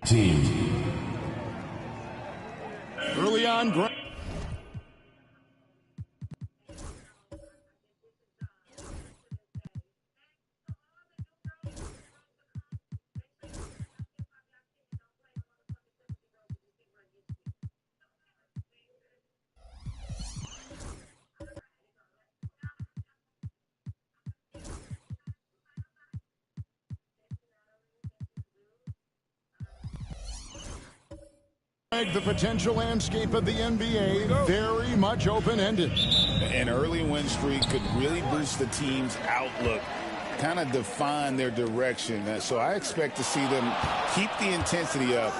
Team. Early on ground. The potential landscape of the NBA very much open-ended. An early win streak could really boost the team's outlook, kind of define their direction. So I expect to see them keep the intensity up.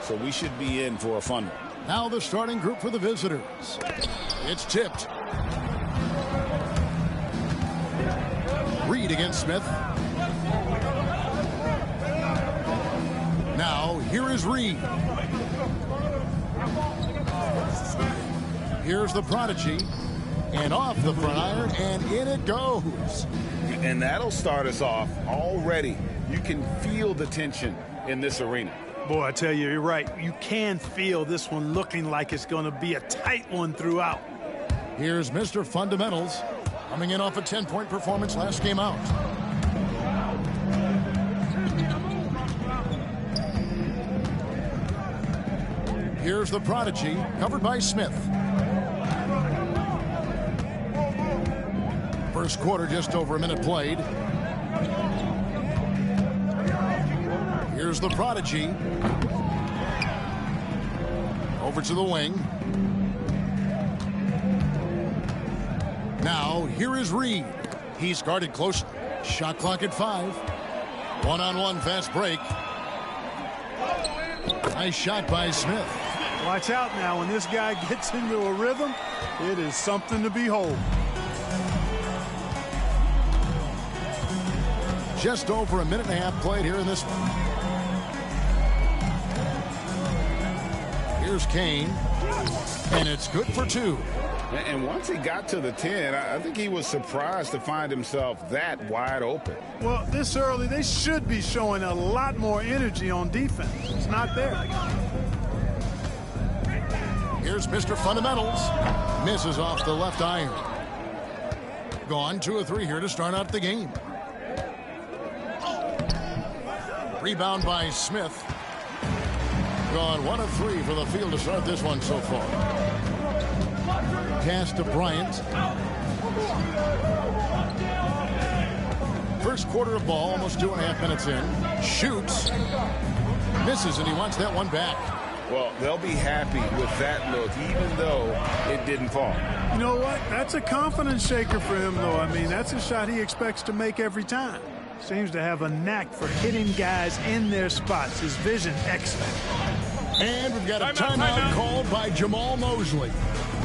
So we should be in for a fun one. Now the starting group for the visitors. It's tipped. Reed against Smith. Now here is Reed. Here's the prodigy, and off the front iron, and in it goes. And that'll start us off already. You can feel the tension in this arena. Boy, I tell you, you're right. You can feel this one looking like it's going to be a tight one throughout. Here's Mr. Fundamentals, coming in off a 10-point performance last game out. Here's the prodigy, covered by Smith. First quarter, just over a minute played. Here's the prodigy. Over to the wing. Now, here is Reed. He's guarded closely. Shot clock at 5. One-on-one fast break. Nice shot by Smith. Watch out now. When this guy gets into a rhythm, it is something to behold. Just over a minute and a half played here in this one. Here's Kane, and it's good for 2. And once he got to the 10, I think he was surprised to find himself that wide open. Well, this early, they should be showing a lot more energy on defense. It's not there. Here's Mr. Fundamentals. Misses off the left iron. Gone 2 of 3 here to start out the game. Rebound by Smith. Gone 1 of 3 for the field to start this one so far. Pass to Bryant. First quarter of ball, almost 2.5 minutes in. Shoots. Misses, and he wants that one back. Well, they'll be happy with that look, even though it didn't fall. You know what? That's a confidence shaker for him, though. I mean, that's a shot he expects to make every time. Seems to have a knack for hitting guys in their spots. His vision, excellent. And we've got a timeout called by Jamal Mosley.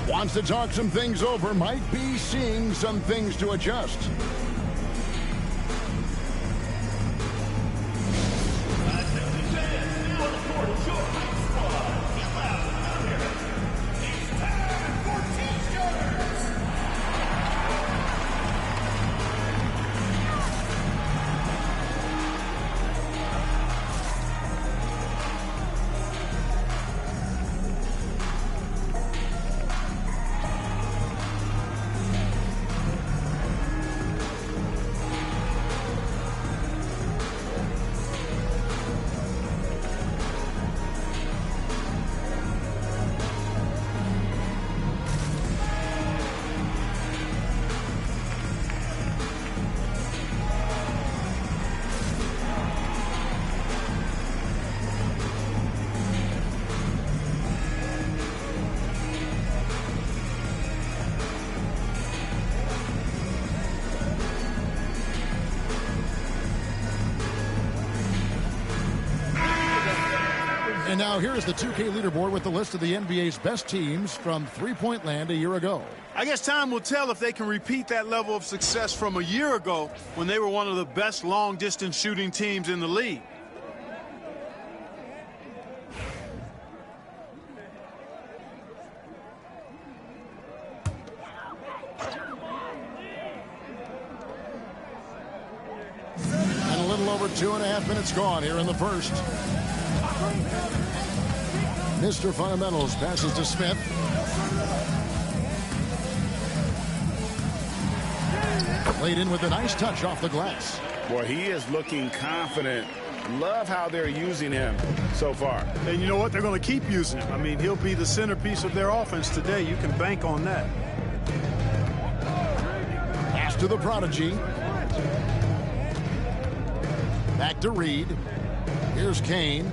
Wants to talk some things over, might be seeing some things to adjust. And now here is the 2K leaderboard with the list of the NBA's best teams from three-point land a year ago. I guess time will tell if they can repeat that level of success from a year ago when they were one of the best long-distance shooting teams in the league. And a little over 2.5 minutes gone here in the first. Mr. Fundamentals passes to Smith. Played in with a nice touch off the glass. Boy, he is looking confident. Love how they're using him so far. And you know what? They're going to keep using him. I mean, he'll be the centerpiece of their offense today. You can bank on that. Pass to the prodigy. Back to Reed. Here's Kane.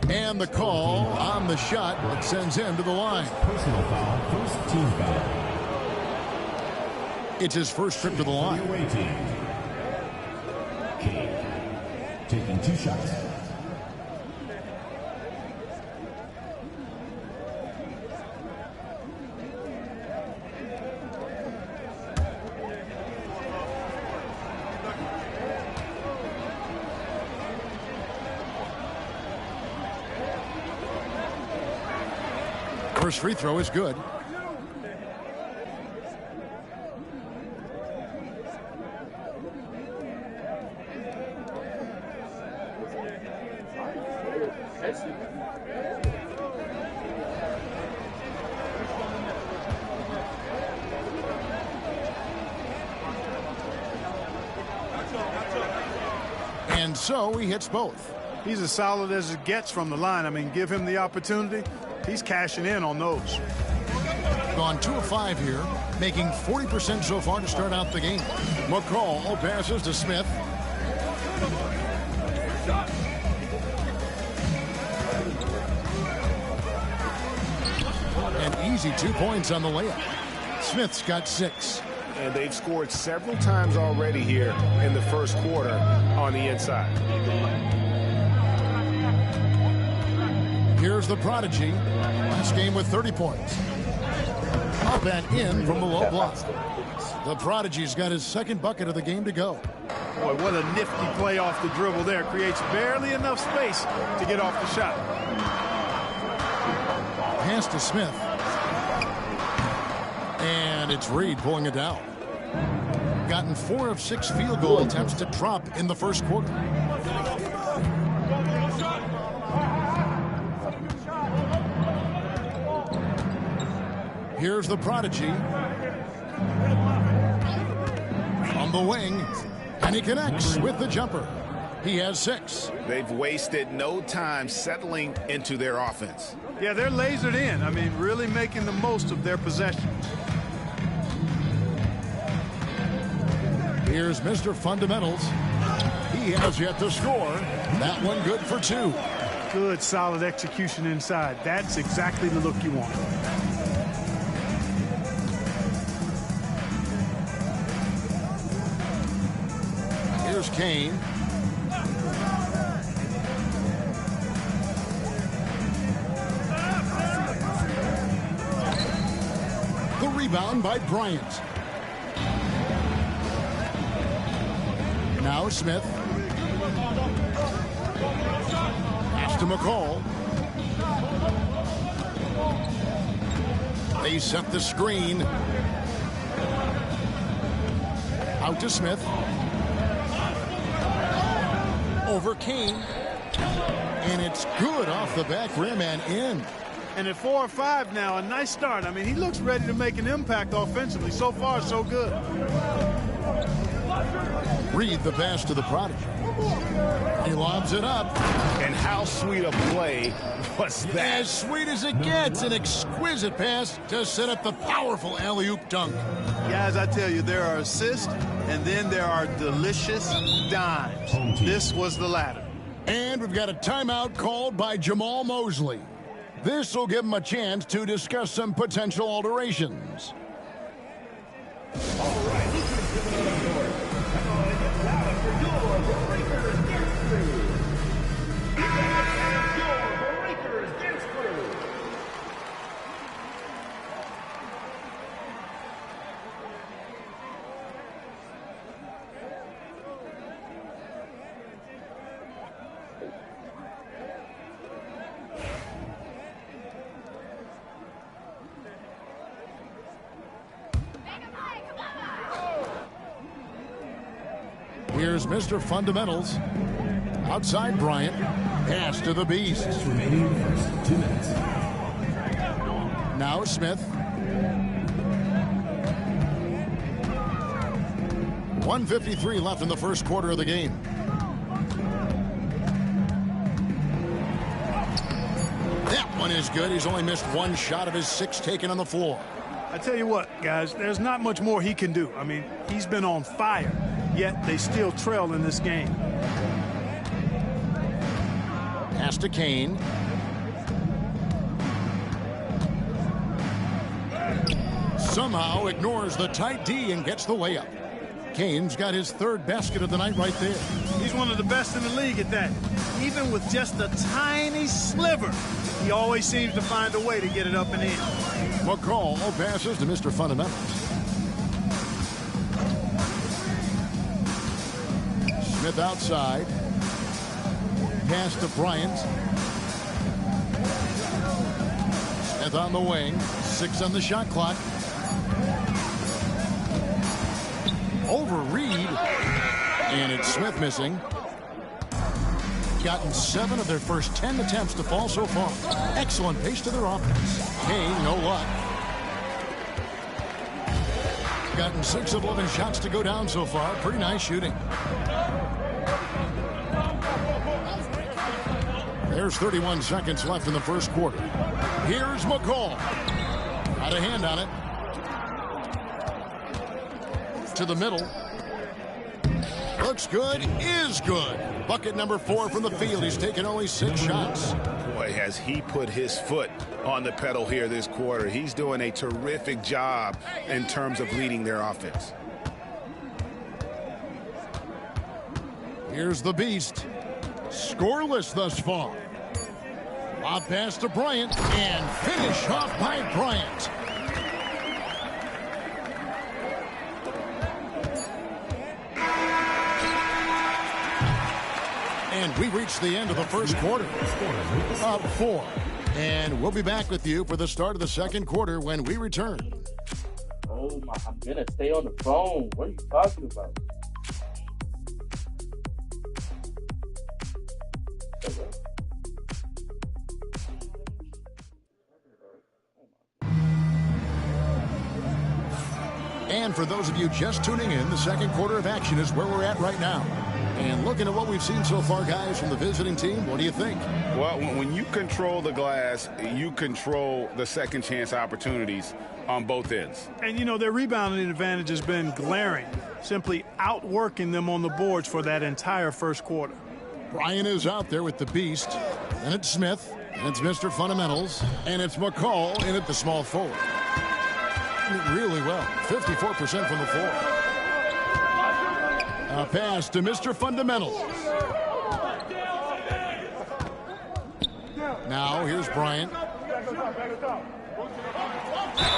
And the call on the shot that sends him to the line. Personal foul, first team foul. It's his first trip to the line. Away team. Kane taking 2 shots. First free throw is good. And so he hits both. He's as solid as it gets from the line. I mean, give him the opportunity. He's cashing in on those. Gone 2 of 5 here, making 40% so far to start out the game. McCall passes to Smith. An easy 2 points on the layup. Smith's got 6. And they've scored several times already here in the first quarter on the inside. Here's the prodigy. Last game with 30 points. Up and in from the low block. The prodigy's got his second bucket of the game to go. Boy, what a nifty play off the dribble there. Creates barely enough space to get off the shot. Pass to Smith. And it's Reed pulling it down. Gotten 4 of 6 field goal attempts to drop in the first quarter. Here's the prodigy. On the wing. And he connects with the jumper. He has 6. They've wasted no time settling into their offense. Yeah, they're lasered in. I mean, really making the most of their possession. Here's Mr. Fundamentals. He has yet to score. That one good for 2. Good, solid execution inside. That's exactly the look you want. Here's Kane. The rebound by Bryant. Now Smith. Pass to McCall. They set the screen. Out to Smith. Over Kane. And it's good off the back rim and in. And at 4 or 5 now, a nice start. I mean, he looks ready to make an impact offensively. So far, so good. Reed the pass to the prodigy. He lobs it up. And how sweet a play was that? As sweet as it gets. An exquisite pass to set up the powerful alley-oop dunk. Guys, I tell you, there are assists, and then there are delicious dimes. This was the latter. And we've got a timeout called by Jamal Mosley. This will give him a chance to discuss some potential alterations. All right, this is the North. Come on, it's loud for your Breakers Dance Crew. Your Breakers Dance Crew. Here's Mr. Fundamentals. Outside Bryant. Pass to the Beast. Remaining first 2 minutes. Now Smith. 1:53 left in the first quarter of the game. That one is good. He's only missed one shot of his 6 taken on the floor. I tell you what, guys, there's not much more he can do. I mean, he's been on fire, yet they still trail in this game. Pass to Kane. Somehow ignores the tight D and gets the layup. Kane's got his 3rd basket of the night right there. He's one of the best in the league at that. Even with just a tiny sliver, he always seems to find a way to get it up and in. McCall passes to Mr. Fundamentals. Smith outside. Pass to Bryant. Smith on the wing. 6 on the shot clock. Over Reed. And it's Smith missing. Gotten 7 of their first 10 attempts to fall so far. Excellent pace to their offense. Kane, no luck. Gotten 6 of 11 shots to go down so far. Pretty nice shooting. There's 31 seconds left in the first quarter. Here's McCall. Got a hand on it. To the middle. Looks good, is good. Bucket number 4 from the field. He's taken only 6 shots. Boy, has he put his foot on the pedal here this quarter. He's doing a terrific job in terms of leading their offense. Here's the Beast. Scoreless thus far. Lob pass to Bryant, and finish off by Bryant. And we reached the end of the first quarter. Up 4. And we'll be back with you for the start of the second quarter when we return. Oh my, I'm gonna stay on the phone. What are you talking about? And for those of you just tuning in, the second quarter of action is where we're at right now. And looking at what we've seen so far, guys, from the visiting team, what do you think? Well, when you control the glass, you control the second chance opportunities on both ends. And, you know, their rebounding advantage has been glaring, simply outworking them on the boards for that entire first quarter. Brian is out there with the Beast. And it's Smith. And it's Mr. Fundamentals. And it's McCall in at the small forward. Really well. 54% from the floor. A pass to Mr. Fundamentals. Now here's Bryant.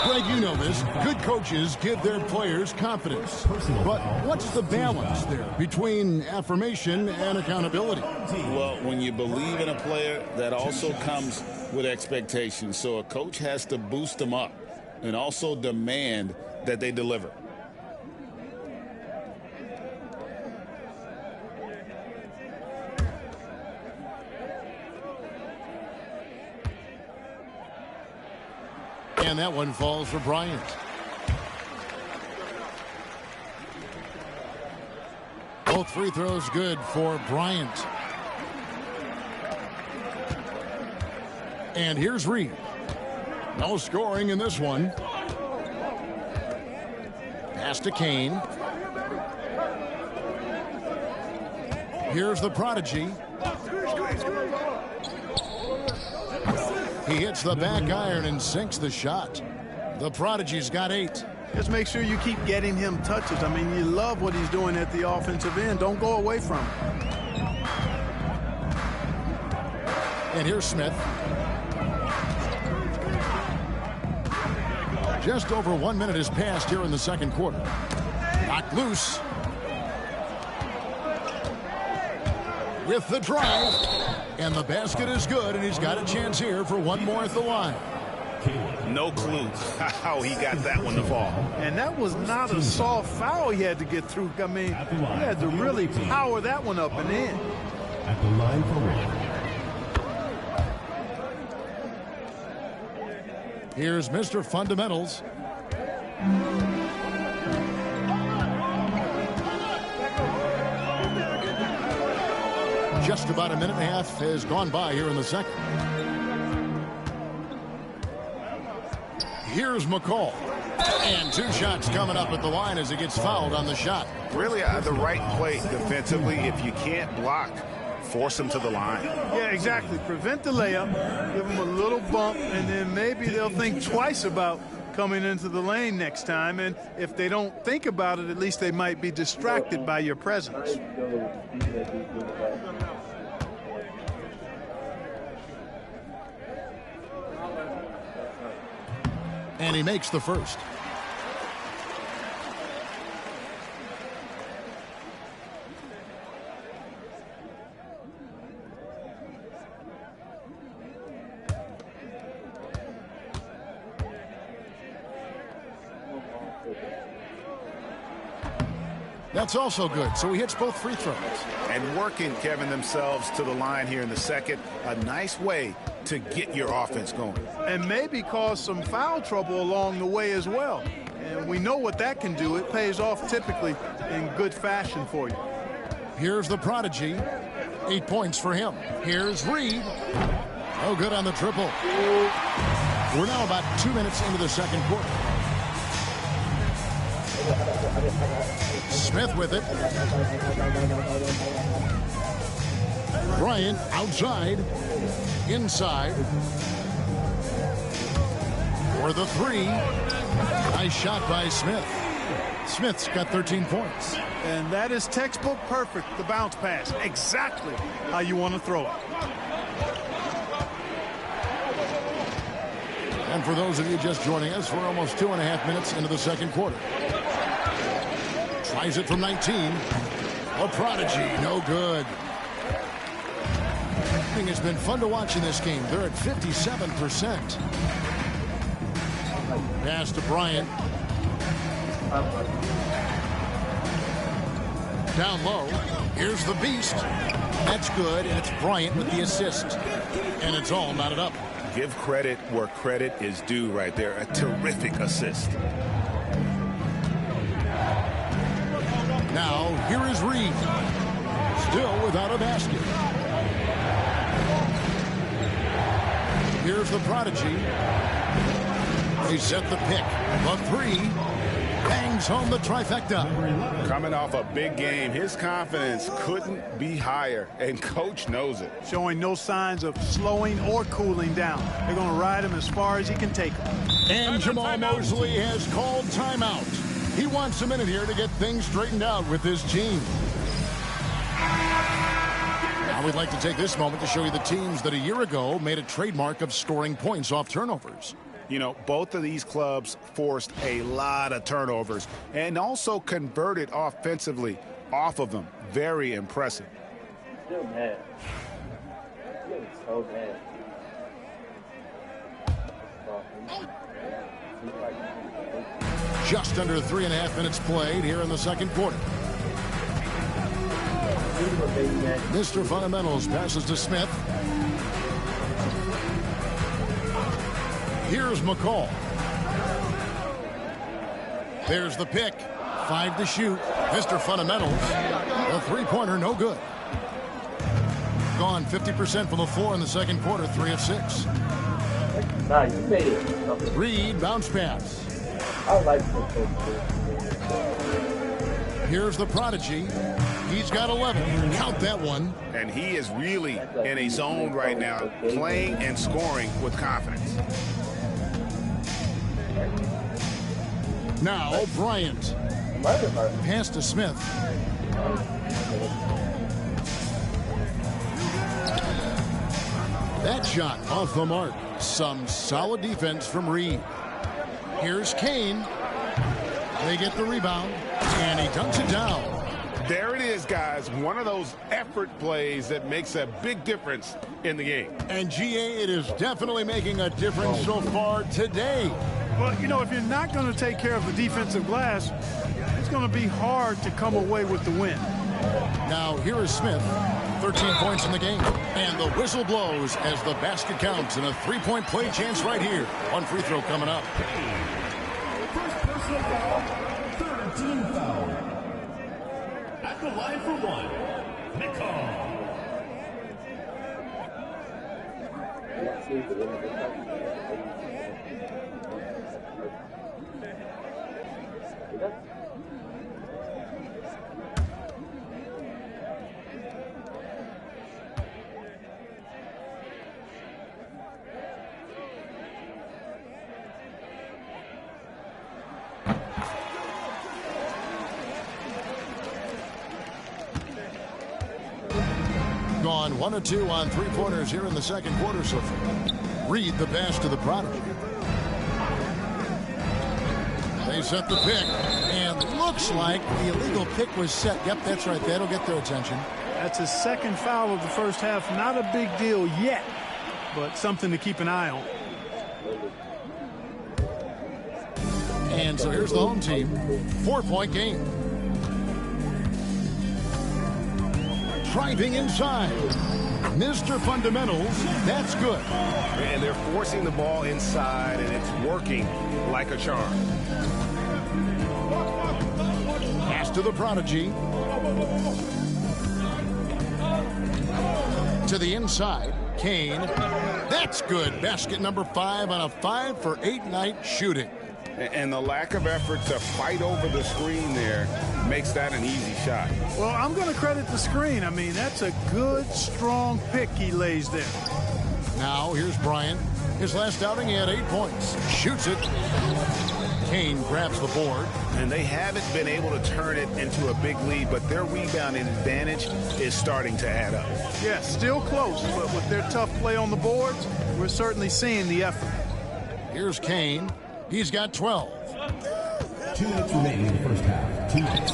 Greg, you know this. Good coaches give their players confidence. But what's the balance there between affirmation and accountability? Well, when you believe in a player, that also comes with expectations. So a coach has to boost them up and also demand that they deliver. And that one falls for Bryant. Both free throws good for Bryant. And here's Reed. No scoring in this one. Pass to Kane. Here's the prodigy. He hits the back iron and sinks the shot. The prodigy's got 8. Just make sure you keep getting him touches. I mean, you love what he's doing at the offensive end. Don't go away from him. And here's Smith. Just over 1 minute has passed here in the second quarter. Knocked loose. With the drive. And the basket is good, and he's got a chance here for one more at the line. No clue how he got that one to fall. And that was not a soft foul he had to get through. I mean, he had to really power that one up and in. At the line for one. Here's Mr. Fundamentals. Just about a minute and a half has gone by here in the second. Here's McCall. And 2 shots coming up at the line as he gets fouled on the shot. Really the right play defensively. If you can't block, force him to the line. Yeah, exactly. Prevent the layup, give him a little bump, and then maybe they'll think twice about coming into the lane next time. And if they don't think about it, at least they might be distracted by your presence. And he makes the first. That's also good. So he hits both free throws. And working, Kevin, themselves to the line here in the second. A nice way to get your offense going. And maybe cause some foul trouble along the way as well. And we know what that can do. It pays off typically in good fashion for you. Here's the prodigy. 8 points for him. Here's Reed. Oh, good on the triple. We're now about 2 minutes into the second quarter. Smith with it. Bryant outside. Inside. For the 3. Nice shot by Smith. Smith's got 13 points. And that is textbook perfect, the bounce pass. Exactly how you want to throw it. And for those of you just joining us, we're almost 2.5 minutes into the second quarter. Tries it from 19. A prodigy, no good. I think it's been fun to watch in this game. They're at 57%. Pass to Bryant. Down low. Here's the beast. That's good, and it's Bryant with the assist. And it's all knotted up. Give credit where credit is due right there. A terrific assist. Now, here is Reed. Still without a basket. Here's the prodigy. They set the pick. The 3. Bangs home the trifecta. Coming off a big game, his confidence couldn't be higher, and coach knows it. Showing no signs of slowing or cooling down. They're going to ride him as far as he can take him. And Jamal Mosley has called timeout. He wants a minute here to get things straightened out with his team. Now we'd like to take this moment to show you the teams that a year ago made a trademark of scoring points off turnovers. You know, both of these clubs forced a lot of turnovers and also converted offensively off of them. Very impressive. Still mad. Still so mad. Just under 3.5 minutes played here in the second quarter. Mr. Fundamentals passes to Smith. Here's McCall. There's the pick. 5 to shoot. Mr. Fundamentals. The three-pointer, no good. Gone 50% from the floor in the second quarter, 3 of 6. Nah, you made it. Reed, bounce pass. I like this. Here's the prodigy. He's got 11. Count that one. And he is really in a zone right now, playing and scoring with confidence. Now, Bryant. Pass to Smith. That shot off the mark. Some solid defense from Reed. Here's Kane. They get the rebound, and he dunks it down. There it is, guys. One of those effort plays that makes a big difference in the game. And GA, it is definitely making a difference so far today. Well, you know, if you're not going to take care of the defensive glass, it's going to be hard to come away with the win. Now, here is Smith. 13 points in the game. And the whistle blows as the basket counts. And a three-point play chance right here. One free throw coming up. First personal foul, third team foul. At the line for one, McCall. Gone 1 of 2 on three-pointers here in the second quarter so far. Reed the pass to the Prodigy. They set the pick, and looks like the illegal pick was set. Yep, that's right. That'll get their attention. That's his second foul of the first half. Not a big deal yet, but something to keep an eye on. And so here's the home team. 4-point game. Driving inside. Mr. Fundamentals, that's good. And they're forcing the ball inside, and it's working like a charm. Pass to the Prodigy. To the inside. Kane. That's good. Basket number 5 on a 5 for 8 night shooting. And the lack of effort to fight over the screen there makes that an easy shot. Well, I'm going to credit the screen. I mean, that's a good, strong pick he lays there. Now, here's Bryant. His last outing, he had 8 points. Shoots it. Kane grabs the board. And they haven't been able to turn it into a big lead, but their rebounding advantage is starting to add up. Yeah, still close, but with their tough play on the boards, we're certainly seeing the effort. Here's Kane. He's got 12. 2 minutes remaining in the first half. 2 minutes.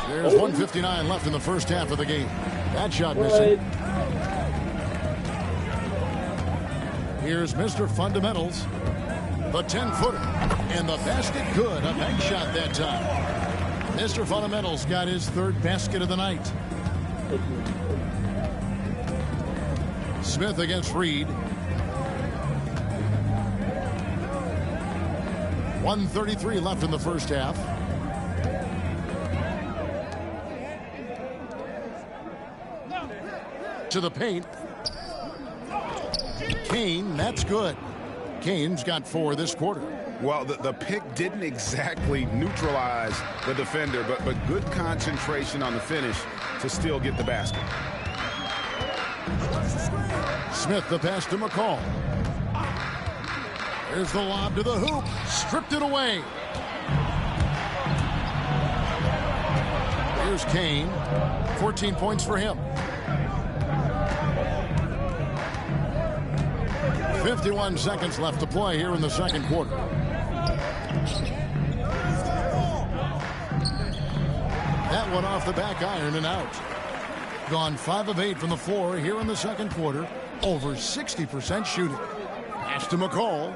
There's 1:59 left in the first half of the game. That shot missing. Here's Mr. Fundamentals. The 10-footer. And the basket good. A bank shot that time. Mr. Fundamentals got his third basket of the night. Smith against Reed. 1:33 left in the first half. To the paint. Kane, that's good. Kane's got 4 this quarter. Well, the pick didn't exactly neutralize the defender, but good concentration on the finish to still get the basket. Smith the pass to McCall. There's the lob to the hoop. Stripped it away. Here's Kane. 14 points for him. 51 seconds left to play here in the second quarter. That one off the back iron and out. Gone 5 of 8 from the floor here in the second quarter. Over 60% shooting. Pass to McCall.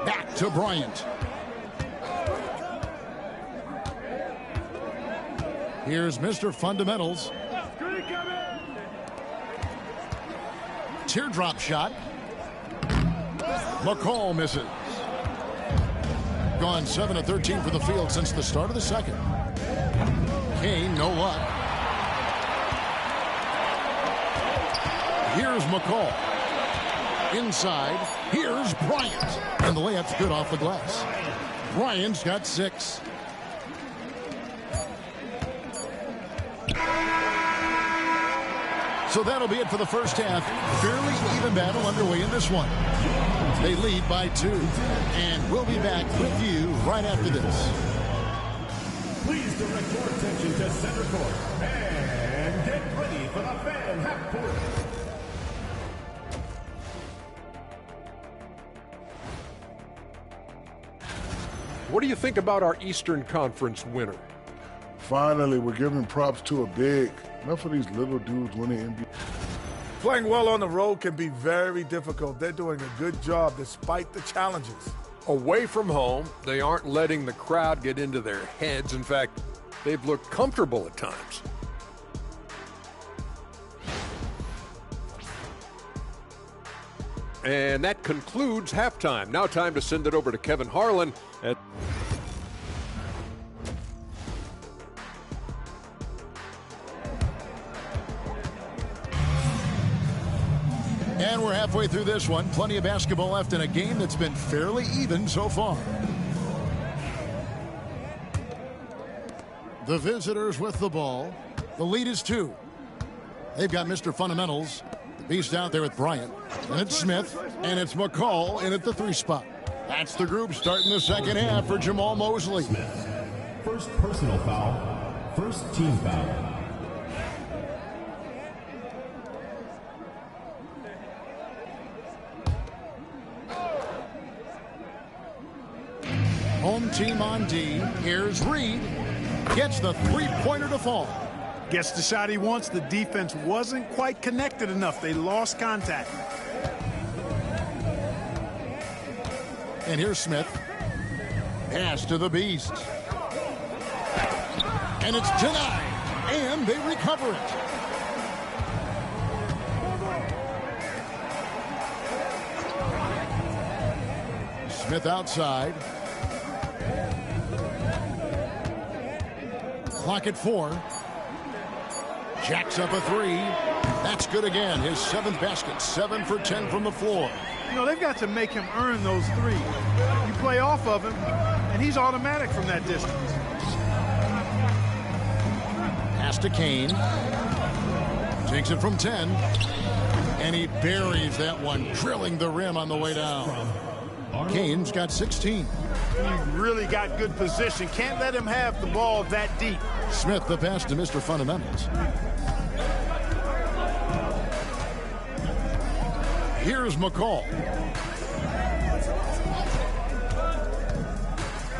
Back to Bryant. Here's Mr. Fundamentals. Teardrop shot. McCall misses. Gone 7 of 13 from the field since the start of the second. Kane, no luck. Here's McCall. Inside, here's Bryant. And the layup's good off the glass. Bryant's got 6. So that'll be it for the first half. Fairly even battle underway in this one. They lead by 2. And we'll be back with you right after this. Please direct your attention to center court. And get ready for the fan half court. What do you think about our Eastern Conference winner? Finally, we're giving props to a big. Enough of these little dudes winning NBA. Playing well on the road can be very difficult. They're doing a good job despite the challenges. Away from home, they aren't letting the crowd get into their heads. In fact, they've looked comfortable at times. And that concludes halftime. Now time to send it over to Kevin Harlan at... And we're halfway through this one. Plenty of basketball left in a game that's been fairly even so far. The visitors with the ball. The lead is 2. They've got Mr. Fundamentals. The Beast out there with Bryant. And it's Smith. And it's McCall in at the 3 spot. That's the group starting the second half for Jamal Mosley. Smith. First personal foul. First team foul. Home team on D. Here's Reed. Gets the 3-pointer to fall. Gets the shot he wants. The defense wasn't quite connected enough. They lost contact. And here's Smith. Pass to the Beast. And it's denied. And they recover it. Smith outside. Clock at 4. Jacks up a 3. That's good again. His 7th basket. 7 for 10 from the floor. You know, they've got to make him earn those 3. You play off of him, and he's automatic from that distance. Pass to Kane. Takes it from 10. And he buries that one, drilling the rim on the way down. Kane's got 16. He really got good position. Can't let him have the ball that deep. Smith, the pass to Mr. Fundamentals. Here's McCall.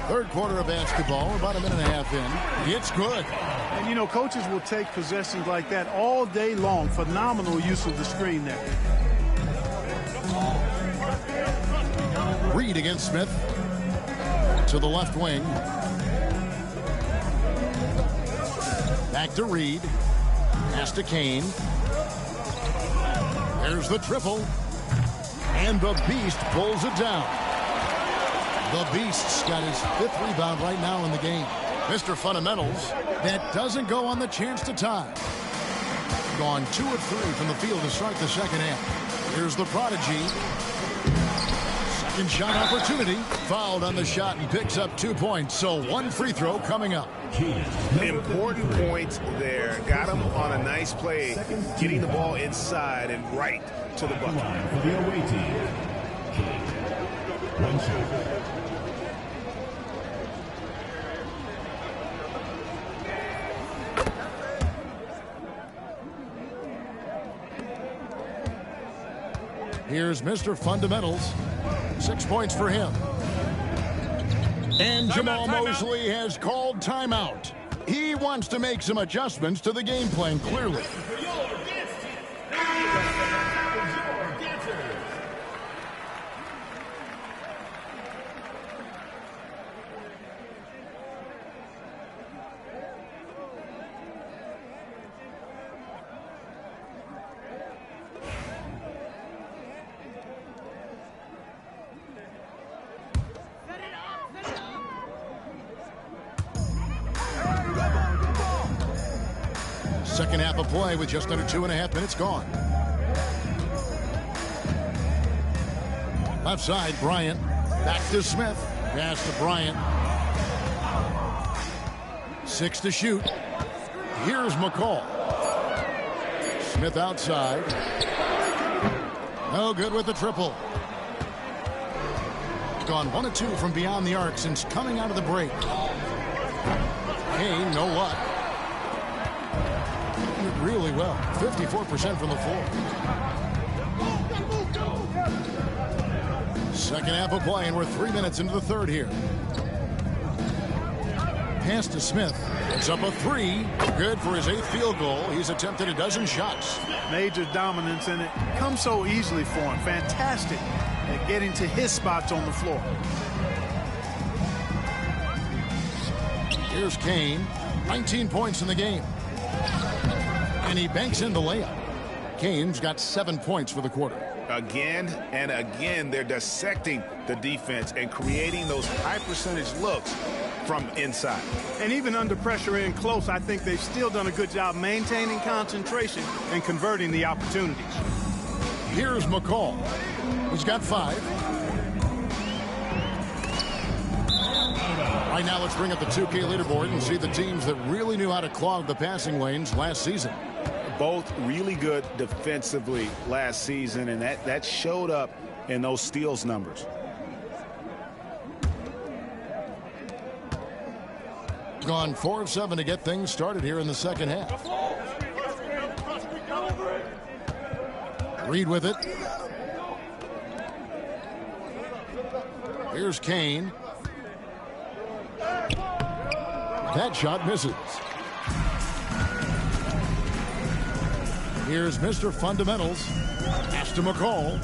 Third quarter of basketball, about a minute and a half in. It's good. And, you know, coaches will take possessions like that all day long. Phenomenal use of the screen there. Reed against Smith. To the left wing. Back to Reed. Pass to Kane. There's the triple. And the Beast pulls it down. The Beast's got his 5th rebound right now in the game. Mr. Fundamentals, that doesn't go on the chance to tie. Gone 2 of 3 from the field to start the second half. Here's the prodigy. Second shot opportunity. Fouled on the shot and picks up 2 points. So 1 free throw coming up. Important points there. Got him on a nice play, getting the ball inside and right to the bucket. For the away team. One shot. Here's Mr. Fundamentals. 6 points for him. And Jamal Mosley has called timeout. He wants to make some adjustments to the game plan, clearly. Second half of play with just under 2.5 minutes gone. Left side, Bryant. Back to Smith. Pass to Bryant. 6 to shoot. Here's McCall. Smith outside. No good with the triple. Gone 1 of 2 from beyond the arc since coming out of the break. Kane, no luck. Really well. 54% from the floor. Second half of play, and we're 3 minutes into the third here. pass to Smith. It's up a three. Good for his 8th field goal. He's attempted a dozen shots. Major dominance, and it comes so easily for him. Fantastic at getting to his spots on the floor. Here's Kane. 19 points in the game. And he banks in the layup. Kane's got 7 points for the quarter. Again and again, they're dissecting the defense and creating those high percentage looks from inside. And even under pressure in close, I think they've still done a good job maintaining concentration and converting the opportunities. Here's McCall. He's got 5. Right now, let's bring up the 2K leaderboard and see the teams that really knew how to clog the passing lanes last season. Both really good defensively last season, and that showed up in those steals numbers. Gone 4 of 7 to get things started here in the second half. Reed with it. Here's Kane. That shot misses. Here's Mr. Fundamentals. Pass to McCall.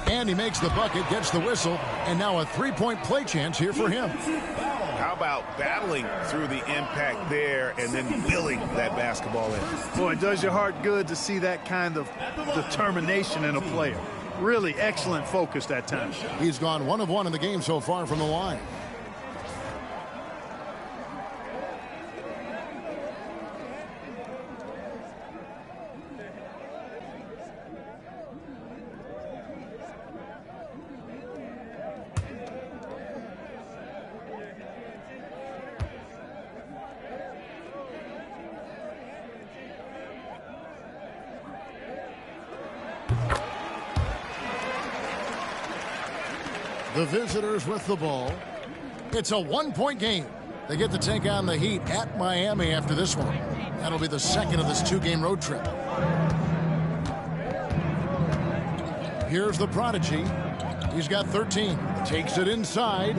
And he makes the bucket, gets the whistle, and now a 3-point play chance here for him. How about battling through the impact there and then wheeling that basketball in? Boy, it does your heart good to see that kind of determination in a player. Really excellent focus that time. He's gone 1 of 1 in the game so far from the line. The visitors with the ball. It's a 1-point game. They get to take on the Heat at Miami after this one. That'll be the second of this 2-game road trip. Here's the prodigy. He's got 13. Takes it inside.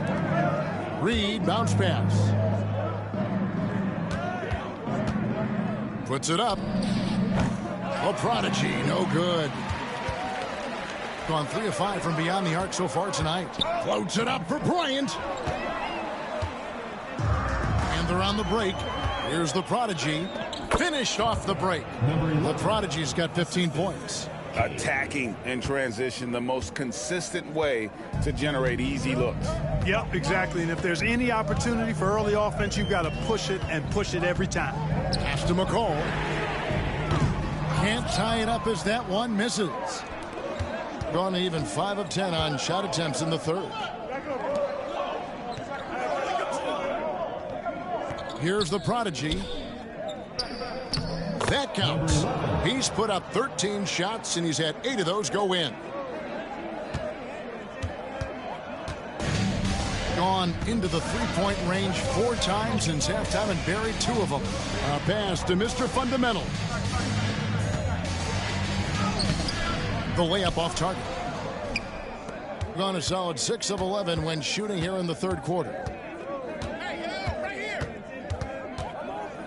Reed, bounce pass. Puts it up. A prodigy, no good. Gone 3 of 5 from beyond the arc so far tonight. Floats it up for Bryant. And they're on the break. Here's the prodigy. Finished off the break. The prodigy's got 15 points. Attacking in transition, the most consistent way to generate easy looks. Yep, exactly. And if there's any opportunity for early offense, you've got to push it and push it every time. Pass to McCall. Can't tie it up as that one misses. Gone even 5 of 10 on shot attempts in the third. Here's the prodigy. That counts. He's put up 13 shots, and he's had 8 of those go in. Gone into the 3-point range 4 times since halftime and buried 2 of them. A pass to Mr. Fundamental. The layup off target. Gone a solid 6 of 11 when shooting here in the third quarter.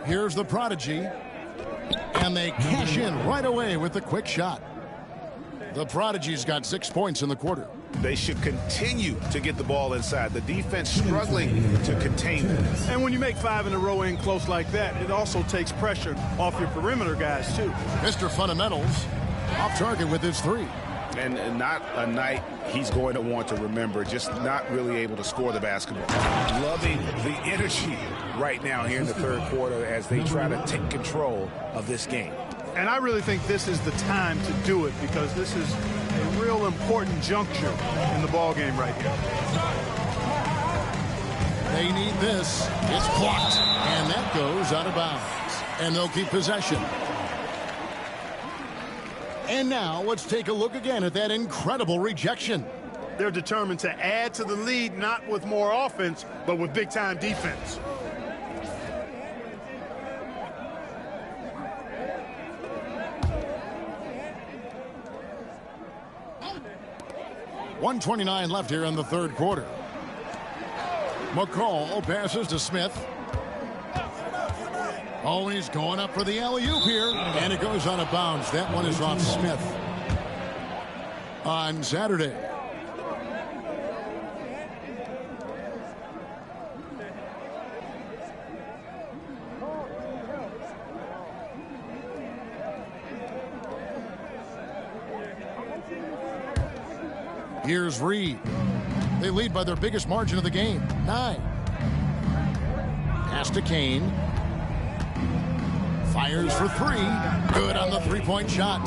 Here's the prodigy. And they cash in right away with the quick shot. The prodigy's got 6 points in the quarter. They should continue to get the ball inside. The defense struggling to contain them. And when you make 5 in a row in close like that, it also takes pressure off your perimeter guys, too. Mr. Fundamentals off target with his 3. And not a night he's going to want to remember, just not really able to score the basketball. Loving the energy right now here in the third quarter as they try to take control of this game. And I really think this is the time to do it because this is a real important juncture in the ball game right here. They need this. It's blocked. And that goes out of bounds. And they'll keep possession. And now let's take a look again at that incredible rejection. They're determined to add to the lead, not with more offense, but with big-time defense. .129 left here in the third quarter. McCall passes to Smith. Oh, he's going up for the alley-oop here, and it goes out of bounds. That one is off Smith. On Saturday, here's Reed. They lead by their biggest margin of the game, 9. Pass to Kane. Fires for 3. Good on the three-point shot.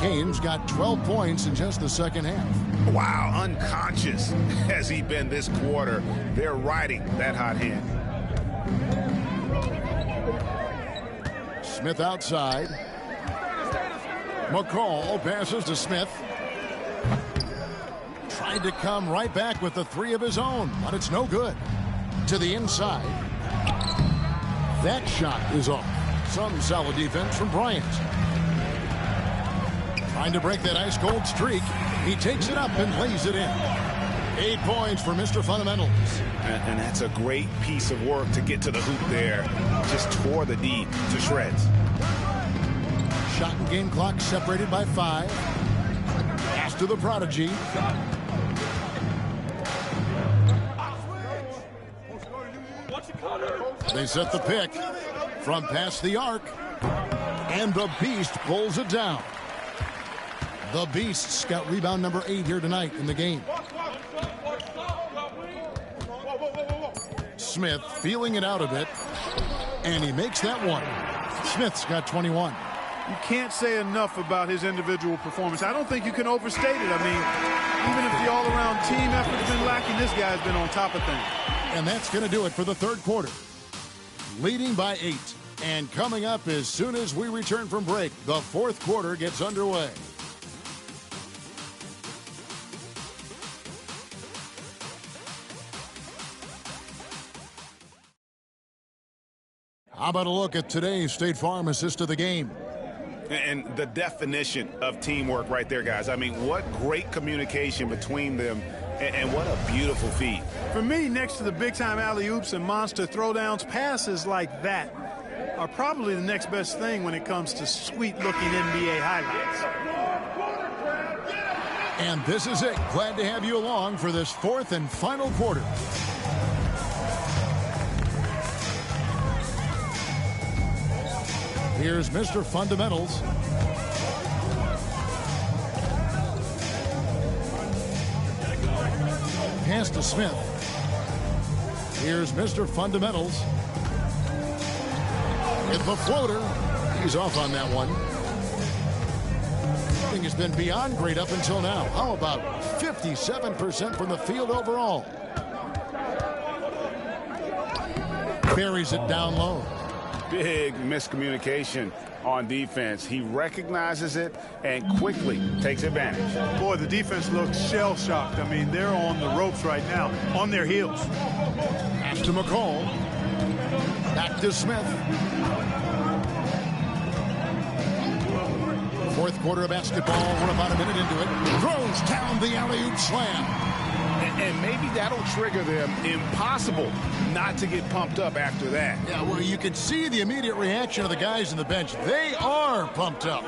Kane's got 12 points in just the second half. Wow, unconscious has he been this quarter. They're riding that hot hand. Smith outside. McCall passes to Smith. Tried to come right back with the 3 of his own, but it's no good. To the inside. That shot is off. Some solid defense from Bryant. Trying to break that ice-cold streak. He takes it up and lays it in. 8 points for Mr. Fundamentals. And that's a great piece of work to get to the hoop there. Just tore the D to shreds. Shot and game clock separated by 5. Pass to the prodigy. They set the pick from past the arc. And the Beast pulls it down. The Beast's got rebound number 8 here tonight in the game. Smith feeling it out a bit. And he makes that one. Smith's got 21. You can't say enough about his individual performance. I don't think you can overstate it. I mean, even if the all-around team effort's been lacking, this guy's been on top of things. And that's going to do it for the third quarter. Leading by 8. And coming up as soon as we return from break, the fourth quarter gets underway. How about a look at today's State Farm assist of the game? And the definition of teamwork right there, guys. I mean, what great communication between them, and what a beautiful feat. For me, next to the big-time alley-oops and monster throwdowns, passes like that are probably the next best thing when it comes to sweet-looking NBA highlights. And this is it. Glad to have you along for this fourth and final quarter. Here's Mr. Fundamentals. Pass to Smith. Here's Mr. Fundamentals. With the floater. He's off on that one. Shooting has been beyond great up until now. How about 57% from the field overall? Buries it down low. Big miscommunication on defense. He recognizes it and quickly takes advantage. Boy, the defense looks shell-shocked. I mean, they're on the ropes right now, on their heels. Pass to McCall. Back to Smith. Fourth quarter of basketball. We're about a minute into it. Throws down the alley-oop slam. And maybe that'll trigger them. Impossible not to get pumped up after that. Yeah, well, you can see the immediate reaction of the guys on the bench. They are pumped up.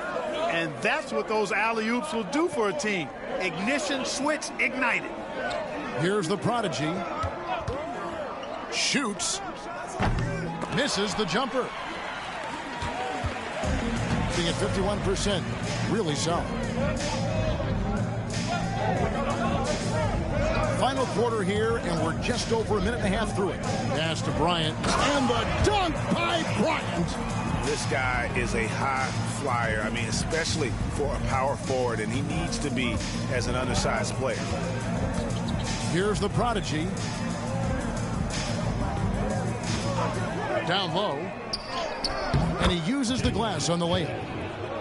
And that's what those alley-oops will do for a team. Ignition switch ignited. Here's the prodigy. Shoots. Misses the jumper. Being at 51%. Really solid. Final quarter here, and we're just over a minute and a half through it. Pass to Bryant, and the dunk by Bryant. This guy is a high flyer. I mean, especially for a power forward, and he needs to be as an undersized player. Here's the prodigy. Down low, and he uses the glass on the layup.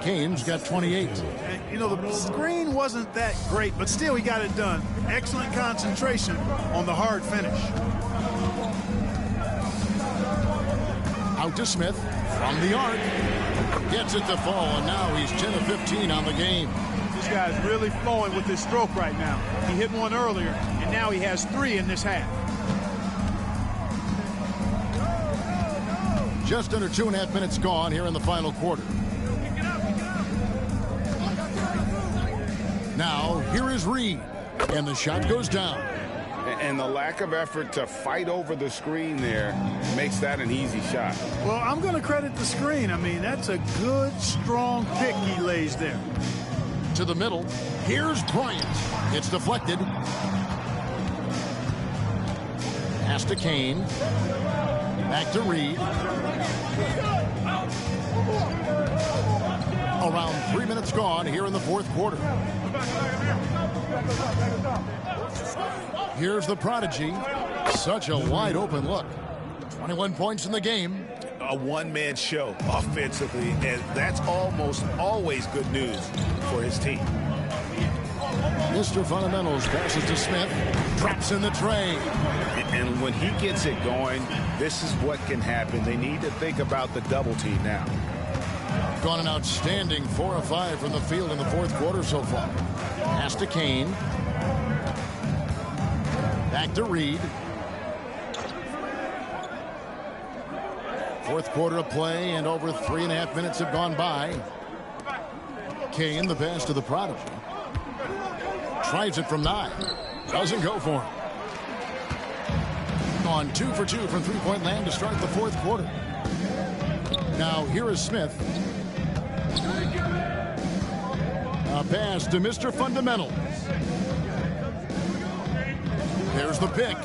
Kane's got 28. And, you know, the screen wasn't that great, but still he got it done. Excellent concentration on the hard finish. Out to Smith from the arc. Gets it to fall, and now he's 10 of 15 on the game. This guy's really flowing with his stroke right now. He hit one earlier, and now he has 3 in this half. Just under 2.5 minutes gone here in the final quarter. Now, here is Reed. And the shot goes down. And the lack of effort to fight over the screen there makes that an easy shot. Well, I'm going to credit the screen. I mean, that's a good, strong pick he lays there. To the middle. Here's Bryant. It's deflected. Pass to Kane. Back to Reed. Around 3 minutes gone here in the fourth quarter. Here's the prodigy. Such a wide open look. 21 points in the game. A one-man show offensively, and that's almost always good news for his team. Mr. Fundamentals passes to Smith. Drops in the tray. And when he gets it going, this is what can happen. They need to think about the double team now. Gone an outstanding 4 of 5 from the field in the fourth quarter so far. Pass to Kane. Back to Reed. Fourth quarter of play, and over 3.5 minutes have gone by. Kane, the pass to the prodigy. Tries it from 9. Doesn't go for him. On 2 for 2 from three-point land to start the fourth quarter. Now here is Smith. A pass to Mr. Fundamentals. There's the pick.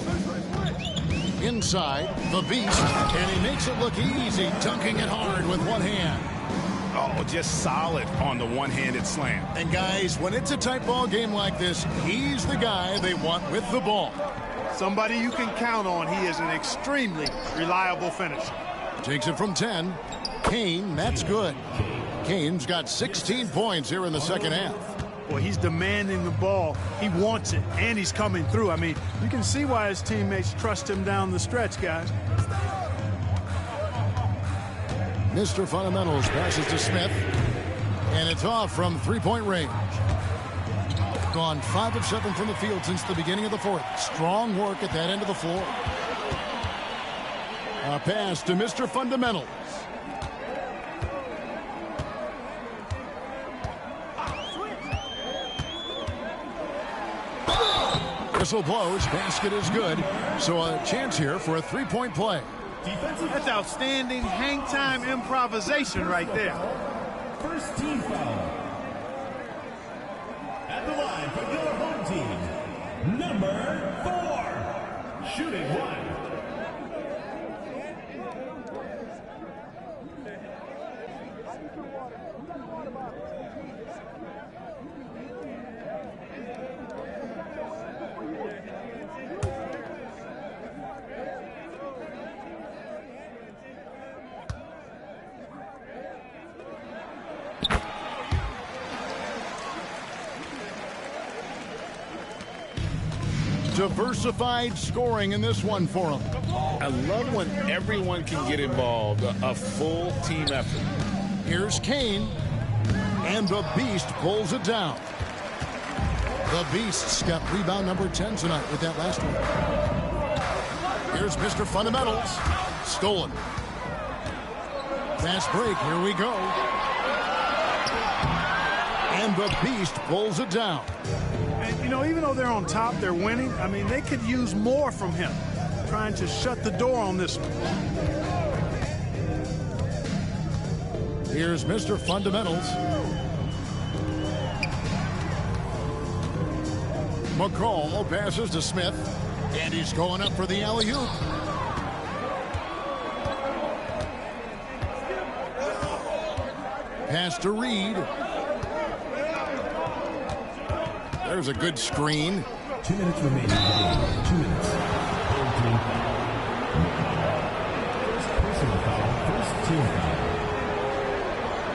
Inside, the beast, and he makes it look easy, dunking it hard with one hand. Oh, just solid on the one-handed slam. And guys, when it's a tight ball game like this, he's the guy they want with the ball. Somebody you can count on. He is an extremely reliable finisher. Takes it from 10. Kane, that's good. Kane's got 16 points here in the second half. Boy, he's demanding the ball. He wants it, and he's coming through. I mean, you can see why his teammates trust him down the stretch, guys. Mr. Fundamentals passes to Smith, and it's off from three-point range. Gone 5 of 7 from the field since the beginning of the fourth. Strong work at that end of the floor. A pass to Mr. Fundamentals. Whistle blows, basket is good. So a chance here for a three-point play. That's outstanding hang-time improvisation right there. First team foul. At the line for your home team, number 4, shooting 1. Diversified scoring in this one for him. I love when everyone can get involved, a full team effort. Here's Kane, and the Beast pulls it down. The Beast's got rebound number 10 tonight with that last one. Here's Mr. Fundamentals. Stolen. Fast break, here we go. And the Beast pulls it down. And, you know, even though they're on top, they're winning. I mean, they could use more from him. Trying to shut the door on this one. Here's Mr. Fundamentals. McCall passes to Smith. And he's going up for the alley-oop. Pass to Reed. There's a good screen. 2 minutes remaining. 2 minutes. First personal foul. First team foul.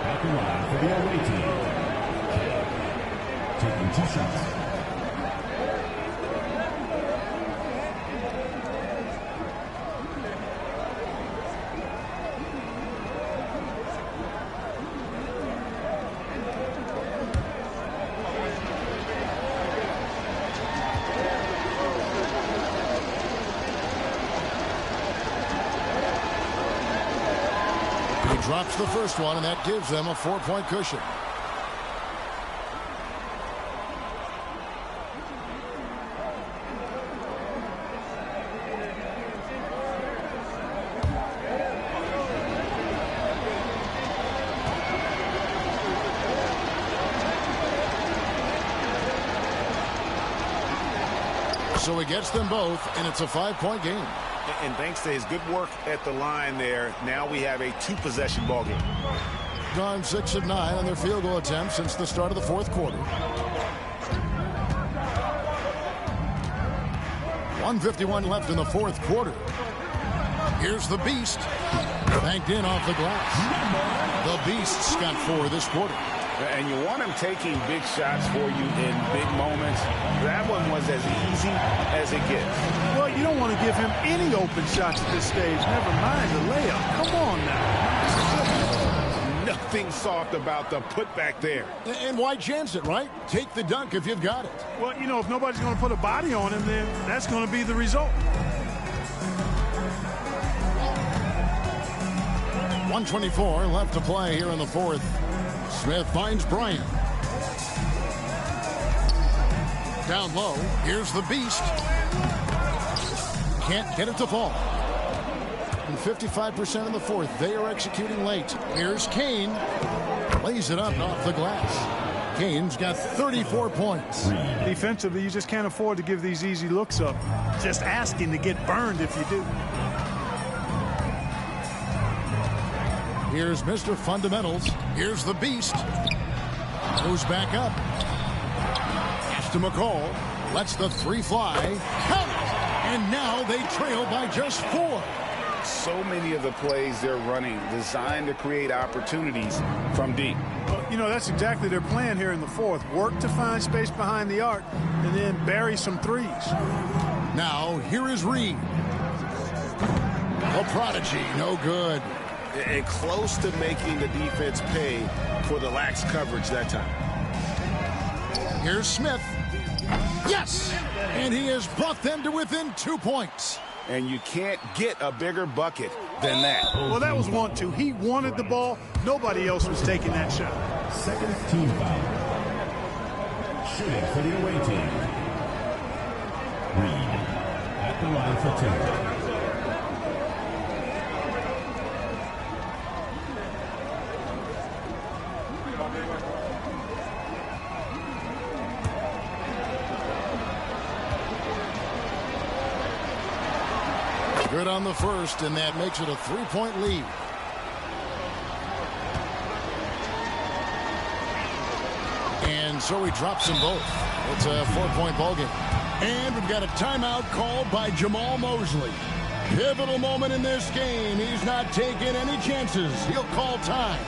At the line for the away team, taking 2 shots. He drops the first one, and that gives them a 4-point cushion. So he gets them both, and it's a 5-point game. And thanks to his good work at the line there, now we have a 2-possession ball game. Gone 6 of 9 on their field goal attempts since the start of the fourth quarter. 1:51 left in the fourth quarter. Here's the Beast. Banked in off the glass. The Beast's got 4 this quarter. And you want him taking big shots for you in big moments. That one was as easy as it gets. Well, you don't want to give him any open shots at this stage. Never mind the layup. Come on now. Nothing soft about the putback there. And why chance it, right? Take the dunk if you've got it. Well, you know, if nobody's going to put a body on him, then that's going to be the result. 1:24 left to play here in the fourth. Smith finds Bryant. Down low. Here's the Beast. Can't get it to fall. And 55% in the fourth. They are executing late. Here's Kane. Lays it up and off the glass. Kane's got 34 points. Defensively, you just can't afford to give these easy looks up. Just asking to get burned if you do. Here's Mr. Fundamentals. Here's the Beast. Goes back up. Pass to McCall. Lets the 3 fly. Count it! And now they trail by just 4. So many of the plays they're running designed to create opportunities from deep. Well, you know, that's exactly their plan here in the fourth. Work to find space behind the arc and then bury some threes. Now, here is Reed. A prodigy, no good. And close to making the defense pay for the lax coverage that time. Here's Smith. Yes! And he has brought them to within 2 points. And you can't get a bigger bucket than that. Well, that was 1-2. He wanted the ball. Nobody else was taking that shot. Second team foul. Shooting for the away team. Reed at the line for 10. Good on the first, and that makes it a 3-point lead. And so he drops them both. It's a 4-point ball game. And we've got a timeout called by Jamal Mosley. Pivotal moment in this game. He's not taking any chances. He'll call time.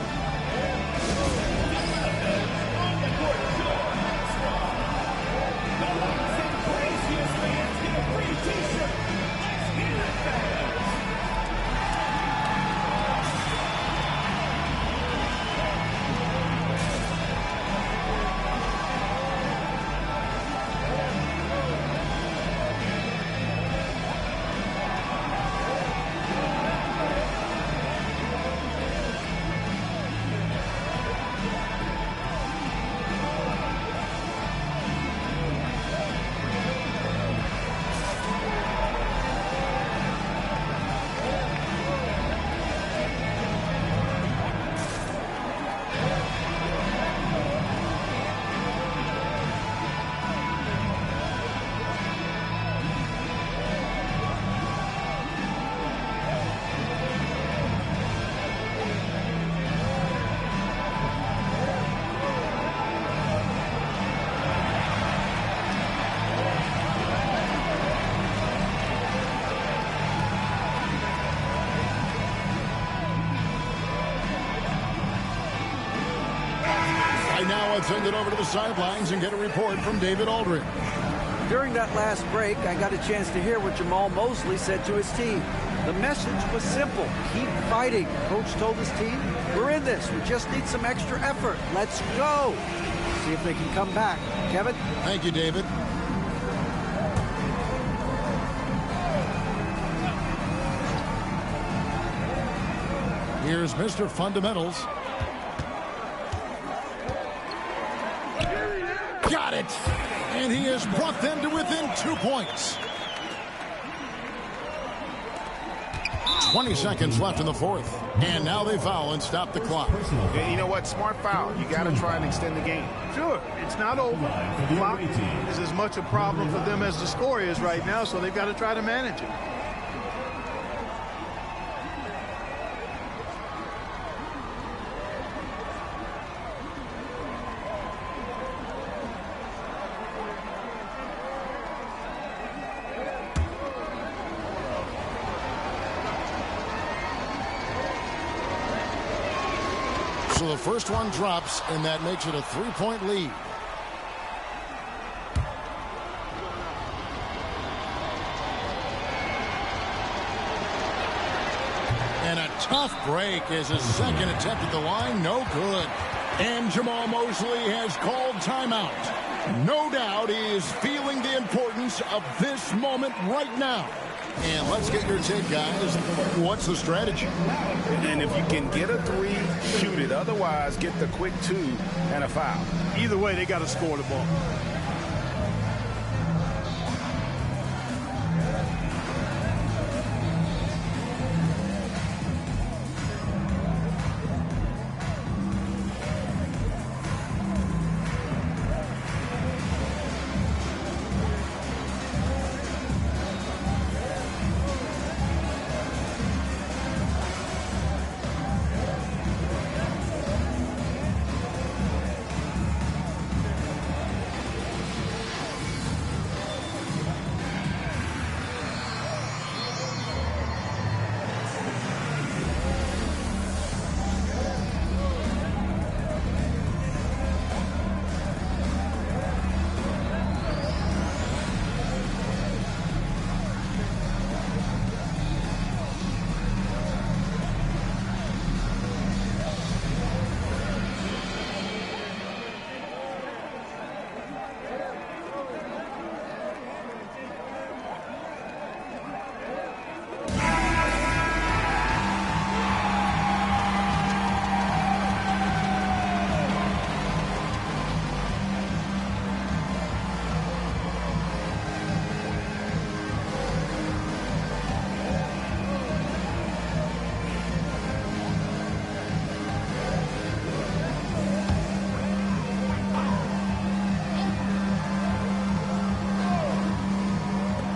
Now let's send it over to the sidelines and get a report from David Aldridge. During that last break, I got a chance to hear what Jamal Mosley said to his team. The message was simple. Keep fighting. Coach told his team, we're in this. We just need some extra effort. Let's go. See if they can come back. Kevin? Thank you, David. Here's Mr. Fundamentals. Got it. And he has brought them to within 2 points. 20 seconds left in the fourth. And now they foul and stop the clock. Yeah, you know what? Smart foul. You got to try and extend the game. Sure, it's not over. The clock is as much a problem for them as the score is right now, so they've got to try to manage it. So the first one drops, and that makes it a 3-point lead. And a tough break as his second attempt at the line, no good. And Jamal Mosley has called timeout. No doubt he is feeling the importance of this moment right now. And let's get your take, guys. What's the strategy? And if you can get a three, shoot it. Otherwise, get the quick two and a foul. Either way, they got to score the ball.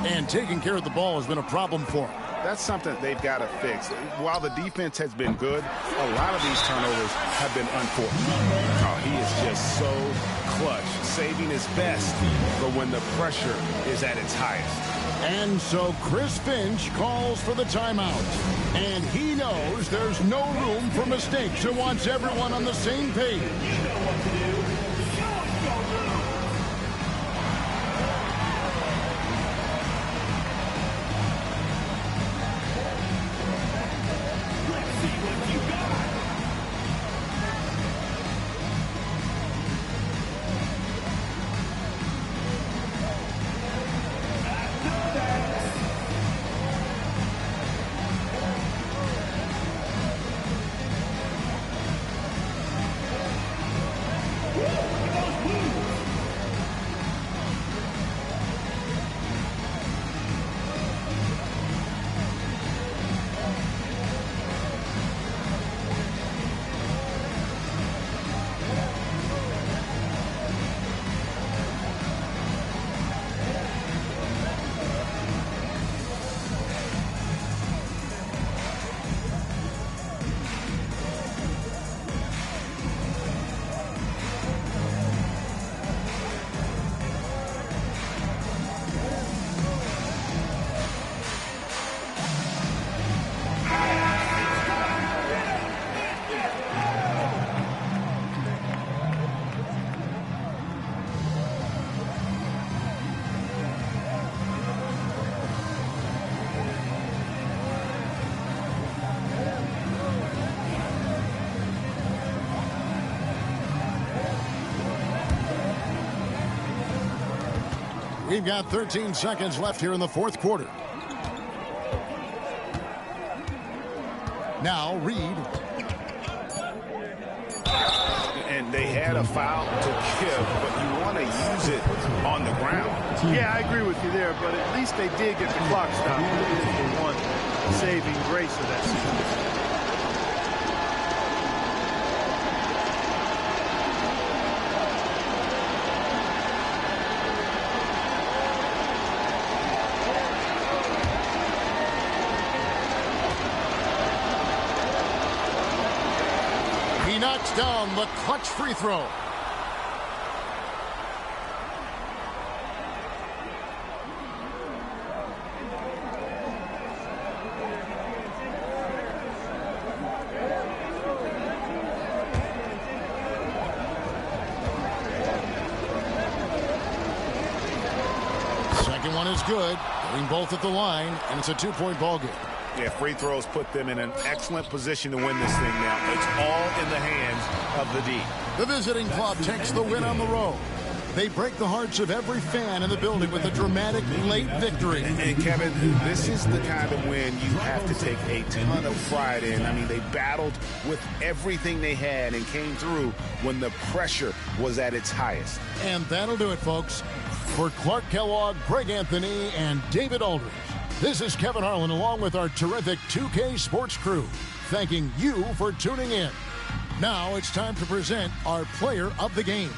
And taking care of the ball has been a problem for him. That's something they've got to fix. While the defense has been good, a lot of these turnovers have been unfortunate. Oh, he is just so clutch, saving his best for when the pressure is at its highest. And so Chris Finch calls for the timeout. And he knows there's no room for mistakes and wants everyone on the same page. You know what to do. We've got 13 seconds left here in the fourth quarter. Now Reed. And they had a foul to give, but you want to use it on the ground. Yeah, I agree with you there, but at least they did get the clock stopped. It is the one saving grace of that sequence. He knocks down the clutch free throw. Second one is good. Getting both at the line, and it's a two-point ball game. Yeah, free throws put them in an excellent position to win this thing now. It's all in the hands of the D. The visiting club takes the win on the road. They break the hearts of every fan in the building with a dramatic late victory. And Kevin, this is the kind of win you have to take a ton of pride in. I mean, they battled with everything they had and came through when the pressure was at its highest. And that'll do it, folks. For Clark Kellogg, Greg Anthony, and David Aldridge, this is Kevin Harlan along with our terrific 2K Sports crew, thanking you for tuning in. Now it's time to present our player of the game.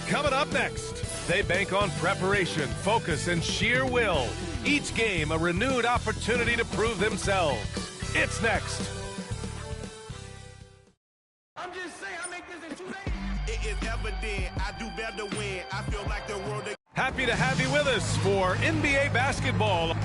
Coming up next, they bank on preparation, focus, and sheer will. Each game a renewed opportunity to prove themselves. It's next. I'm just saying, I make this in 2 days. It is evident I do better when I feel like the world. Happy to have you with us for NBA basketball.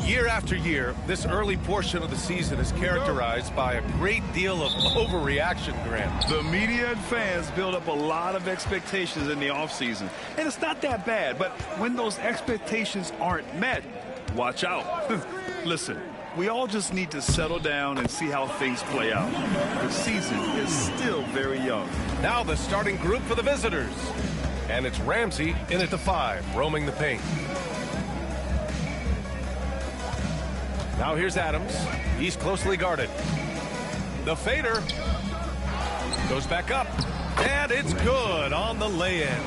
Year after year, this early portion of the season is characterized by a great deal of overreaction, Grant. The media and fans build up a lot of expectations in the offseason, and it's not that bad, but when those expectations aren't met, watch out. Listen, we all just need to settle down and see how things play out. The season is still very young. Now the starting group for the visitors. And it's Ramsey in at the 5, roaming the paint. Now here's Adams. He's closely guarded. The fader goes back up, and it's good on the lay-in.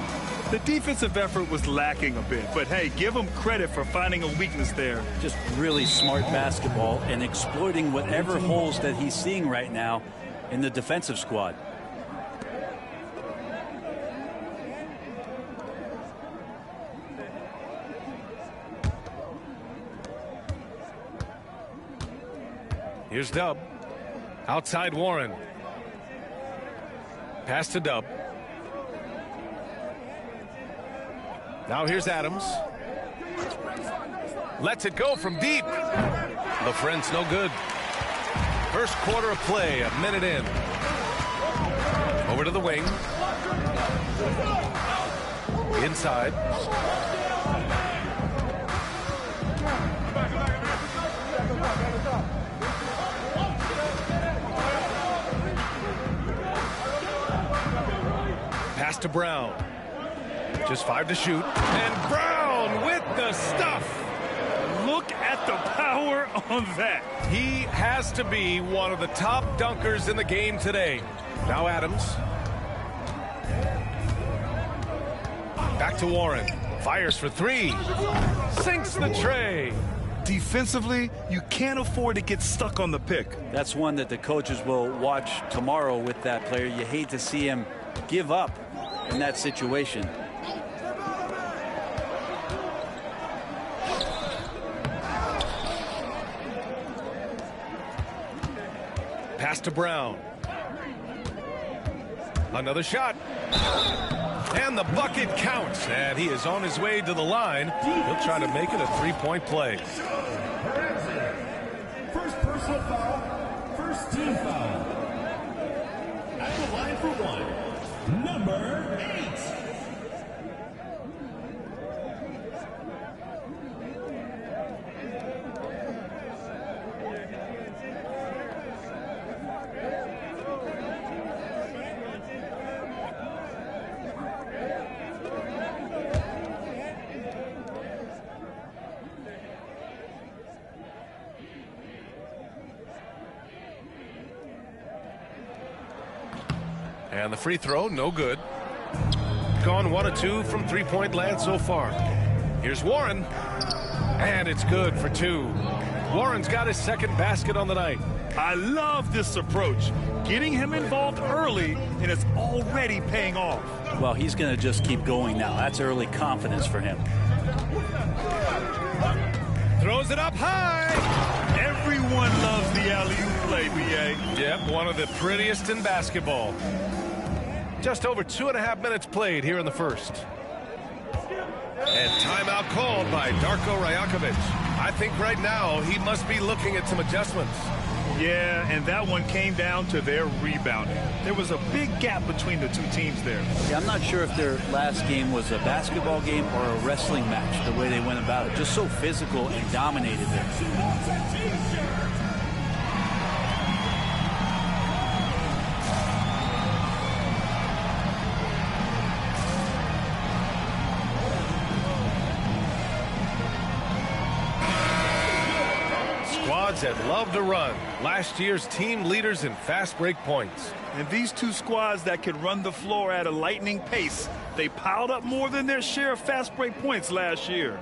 The defensive effort was lacking a bit, but hey, give him credit for finding a weakness there. Just really smart basketball and exploiting whatever holes that he's seeing right now in the defensive squad. Here's Dub. Outside Warren. Pass to Dub. Now here's Adams. Lets it go from deep. The friend's no good. First quarter of play, a minute in. Over to the wing. Inside. Pass to Brown. Just 5 to shoot. And Brown with the stuff. Look at the power on that. He has to be one of the top dunkers in the game today. Now Adams. Back to Warren. Fires for 3. Sinks the tray. Defensively, you can't afford to get stuck on the pick. That's one that the coaches will watch tomorrow with that player. You hate to see him give up in that situation. Pass to Brown. Another shot. And the bucket counts. And he is on his way to the line. He'll try to make it a 3-point play. First personal foul, first team foul. At the line for 1, number 8. And the free throw, no good. Gone 1 of 2 from 3-point land so far. Here's Warren. And it's good for 2. Warren's got his second basket on the night. I love this approach. Getting him involved early, and it's already paying off. Well, he's going to just keep going now. That's early confidence for him. Throws it up high. Everyone loves the alley-oop play, B.A. Yep, one of the prettiest in basketball. Just over 2.5 minutes played here in the first. And timeout called by Darko Rajakovic. I think right now he must be looking at some adjustments. Yeah, and that one came down to their rebounding. There was a big gap between the two teams there. Yeah, I'm not sure if their last game was a basketball game or a wrestling match, the way they went about it. Just so physical and dominated there. squads that love to run. Last year's team leaders in fast break points. And these two squads that could run the floor at a lightning pace, they piled up more than their share of fast break points last year.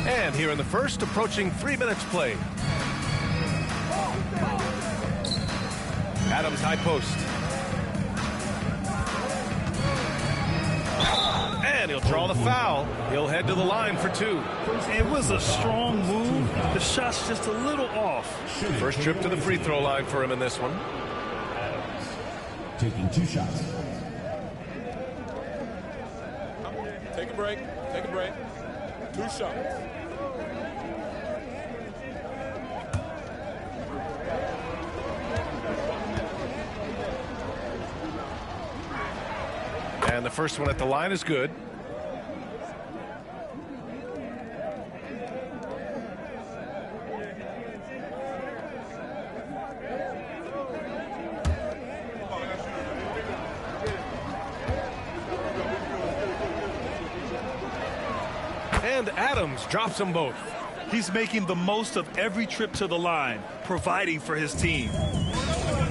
And here in the first, approaching 3 minutes played. Adams high post. And he'll draw the foul. He'll head to the line for 2. It was a strong move. The shot's just a little off. First trip to the free throw line for him in this one. Adams taking 2 shots. Take a break. Take a break. 2 shots. And the first one at the line is good. And Adams drops them both. He's making the most of every trip to the line, providing for his team.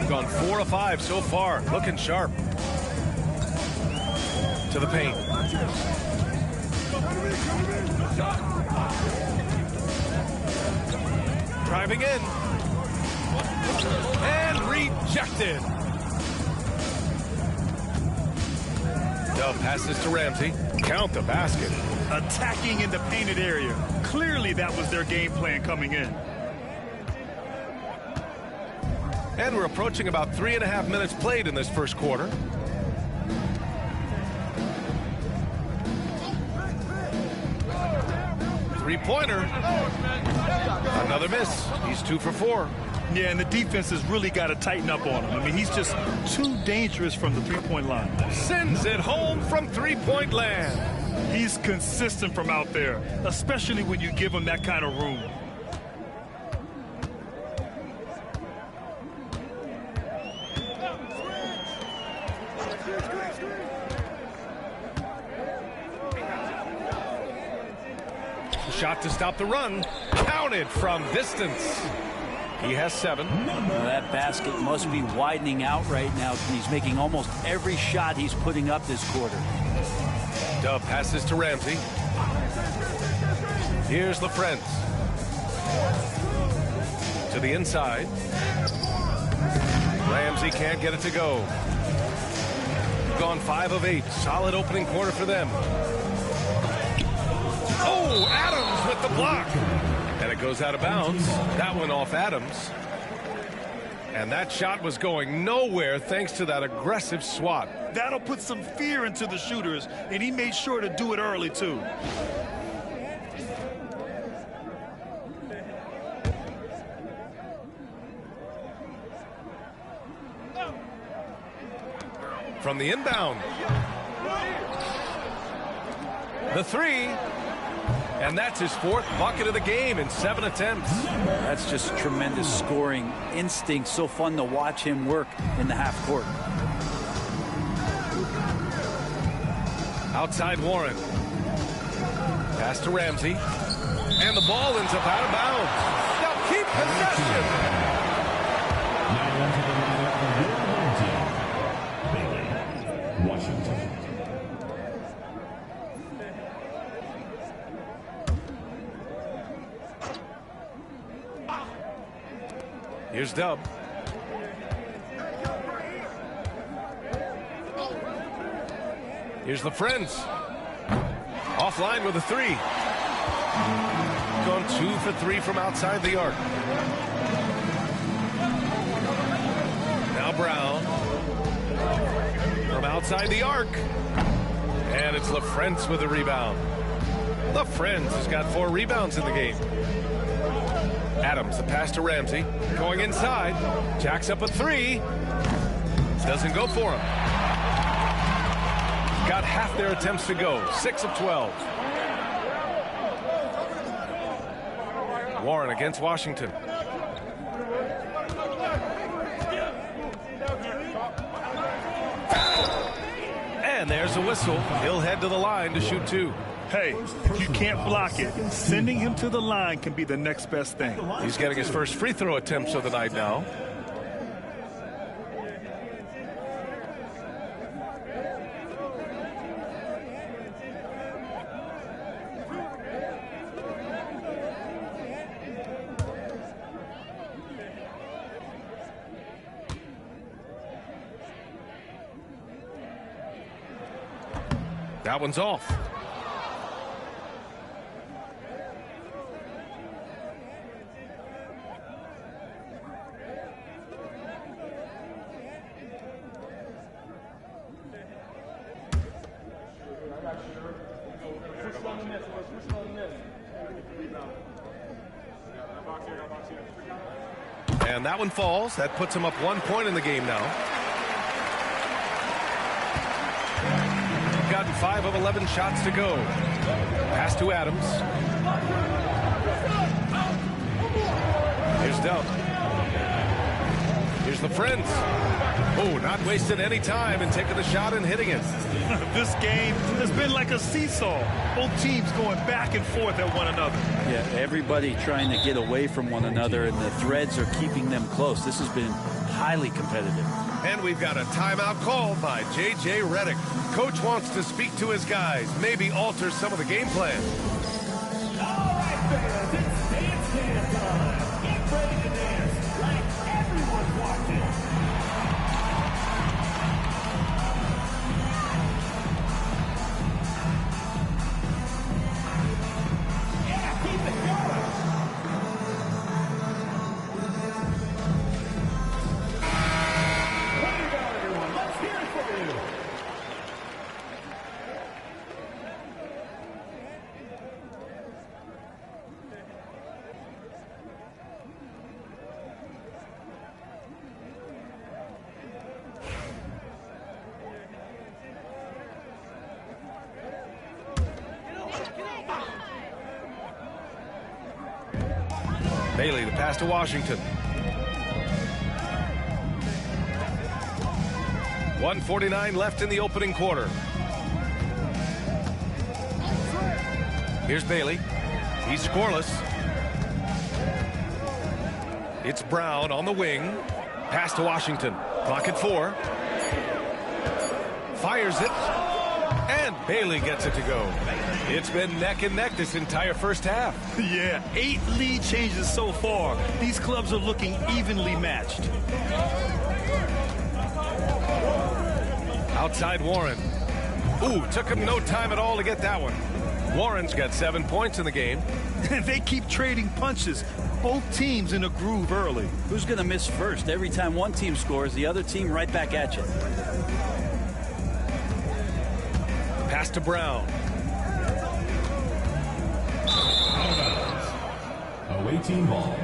Gone 4 of 5 so far, looking sharp. To the paint. Driving in. And rejected. Dub passes to Ramsey. Count the basket. Attacking in the painted area. Clearly that was their game plan coming in. And we're approaching about 3.5 minutes played in this first quarter. Three-pointer. Another miss. He's 2 for 4. Yeah, and the defense has really got to tighten up on him. I mean, he's just too dangerous from the three-point line. Sends it home from three-point land. He's consistent from out there, especially when you give him that kind of room. Shot to stop the run. Counted from distance. He has 7. That basket must be widening out right now. He's making almost every shot he's putting up this quarter. Dub passes to Ramsey. Here's LaFrentz. To the inside. Ramsey can't get it to go. Gone 5 of 8. Solid opening quarter for them. Oh, Adams with the block. And it goes out of bounds. That one off Adams. And that shot was going nowhere thanks to that aggressive swat. That'll put some fear into the shooters, and he made sure to do it early, too. From the inbound. The 3. And that's his 4th bucket of the game in 7 attempts. That's just tremendous scoring instinct. So fun to watch him work in the half court. Outside Warren. Pass to Ramsey. And the ball ends up out of bounds. They'll keep possession. Now onto the lineup for your home team. Bailey, Washington. Here's Dub. Here's LaFrentz. Offline with a 3. Gone 2 for 3 from outside the arc. Now Brown. From outside the arc. And it's LaFrentz with a rebound. LaFrentz has got 4 rebounds in the game. Adams, the pass to Ramsey. Going inside. Jacks up a 3. Doesn't go for him. Got half their attempts to go. 6 of 12. Warren against Washington. And there's a whistle. He'll head to the line to shoot 2. Hey, if you can't block it, sending him to the line can be the next best thing. He's getting his first free throw attempts of the night now. That one's off. And that one falls. That puts him up 1 point in the game now. Gotten 5 of 11 shots to go. Pass to Adams. Here's Dub. Here's the Friends. Oh, not wasting any time and taking the shot and hitting it. This game has been like a seesaw. Both teams going back and forth at one another. Yeah, everybody trying to get away from one another, and the threads are keeping them close. This has been highly competitive. And we've got a timeout called by J.J. Redick. Coach wants to speak to his guys, maybe alter some of the game plan. All right, fans, it's dance time. Get ready to dance like everyone's watching. Yeah, keep it going. Way to go, everyone. Let's hear it for you. Bailey, the pass to Washington. 1:49 left in the opening quarter. Here's Bailey. He's scoreless. It's Brown on the wing. Pass to Washington. Clock at 4. Fires it. And Bailey gets it to go. It's been neck and neck this entire first half. Yeah, 8 lead changes so far. These clubs are looking evenly matched. Outside Warren. Ooh, took him no time at all to get that one. Warren's got 7 points in the game. They keep trading punches. Both teams in a groove early. Who's going to miss first? Every time one team scores, the other team right back at you. Pass to Brown. Away team ball.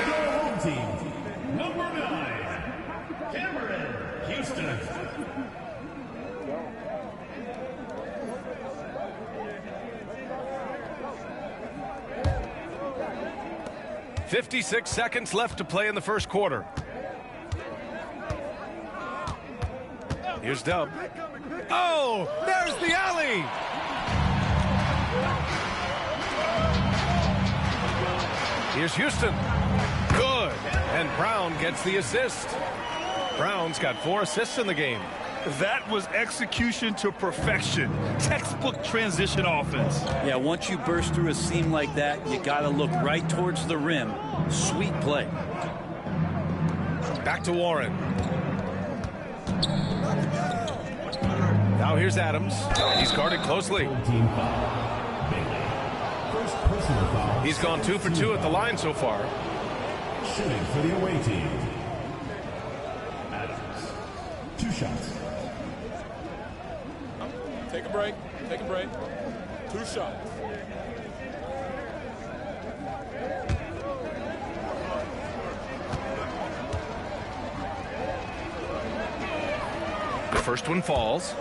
Your home team, number 9, Cameron, Houston. 56 seconds left to play in the first quarter. Here's Dub. Oh, there's the alley. Here's Houston. Good. And Brown gets the assist. Brown's got 4 assists in the game. That was execution to perfection. Textbook transition offense. Yeah, once you burst through a seam like that, you got to look right towards the rim. Sweet play. Back to Warren. Now here's Adams. He's guarded closely. He's gone 2 for 2 at the line so far. Shooting for the away team. Adams. 2 shots. Take a break. Take a break. 2 shots. The first one falls.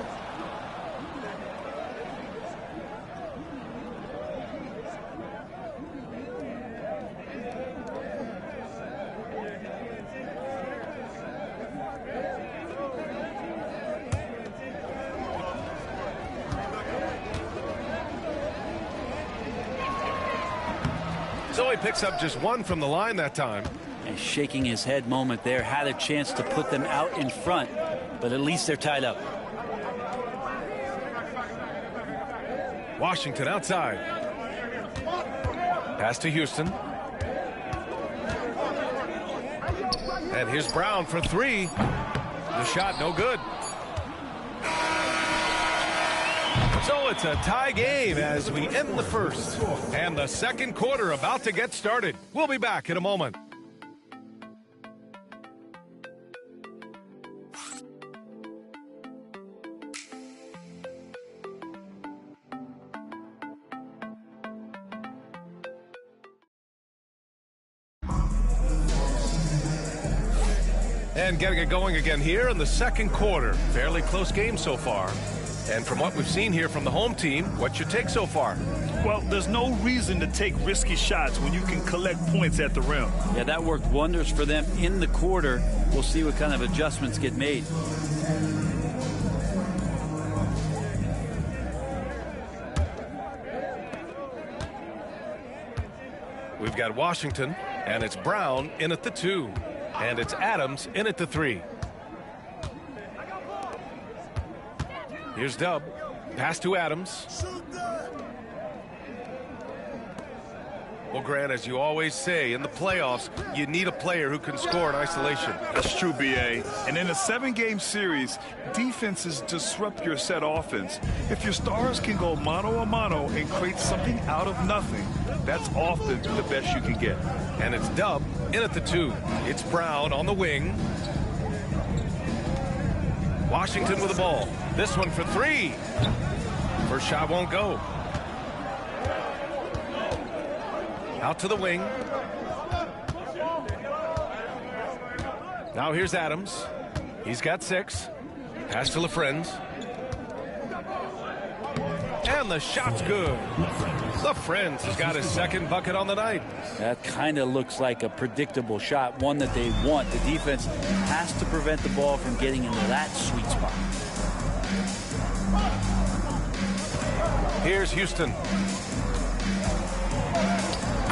he picks up just one from the line that time. And shaking his head moment there. Had a chance to put them out in front, but at least they're tied up. Washington outside. Pass to Houston. And here's Brown for three. The shot no good. So it's a tie game as we end the first. And the second quarter about to get started. We'll be back in a moment. And getting it going again here in the second quarter. Fairly close game so far. And from what we've seen here from the home team, what's your take so far? Well, there's no reason to take risky shots when you can collect points at the rim. Yeah, that worked wonders for them in the quarter. We'll see what kind of adjustments get made. We've got Washington, and it's Brown in at the 2. And it's Adams in at the 3. Here's Dub. Pass to Adams. Well, Grant, as you always say, in the playoffs, you need a player who can score in isolation. That's true, B.A. And in a 7-game series, defenses disrupt your set offense. If your stars can go mano-a-mano and create something out of nothing, that's often the best you can get. And it's Dub in at the 2. It's Brown on the wing. Washington with the ball. This one for 3. First shot won't go. Out to the wing. Now here's Adams. He's got 6. Pass to LaFrenz. And the shot's good. LaFrenz has got his second bucket on the night. That kind of looks like a predictable shot, one that they want. The defense has to prevent the ball from getting into that sweet spot. Here's Houston.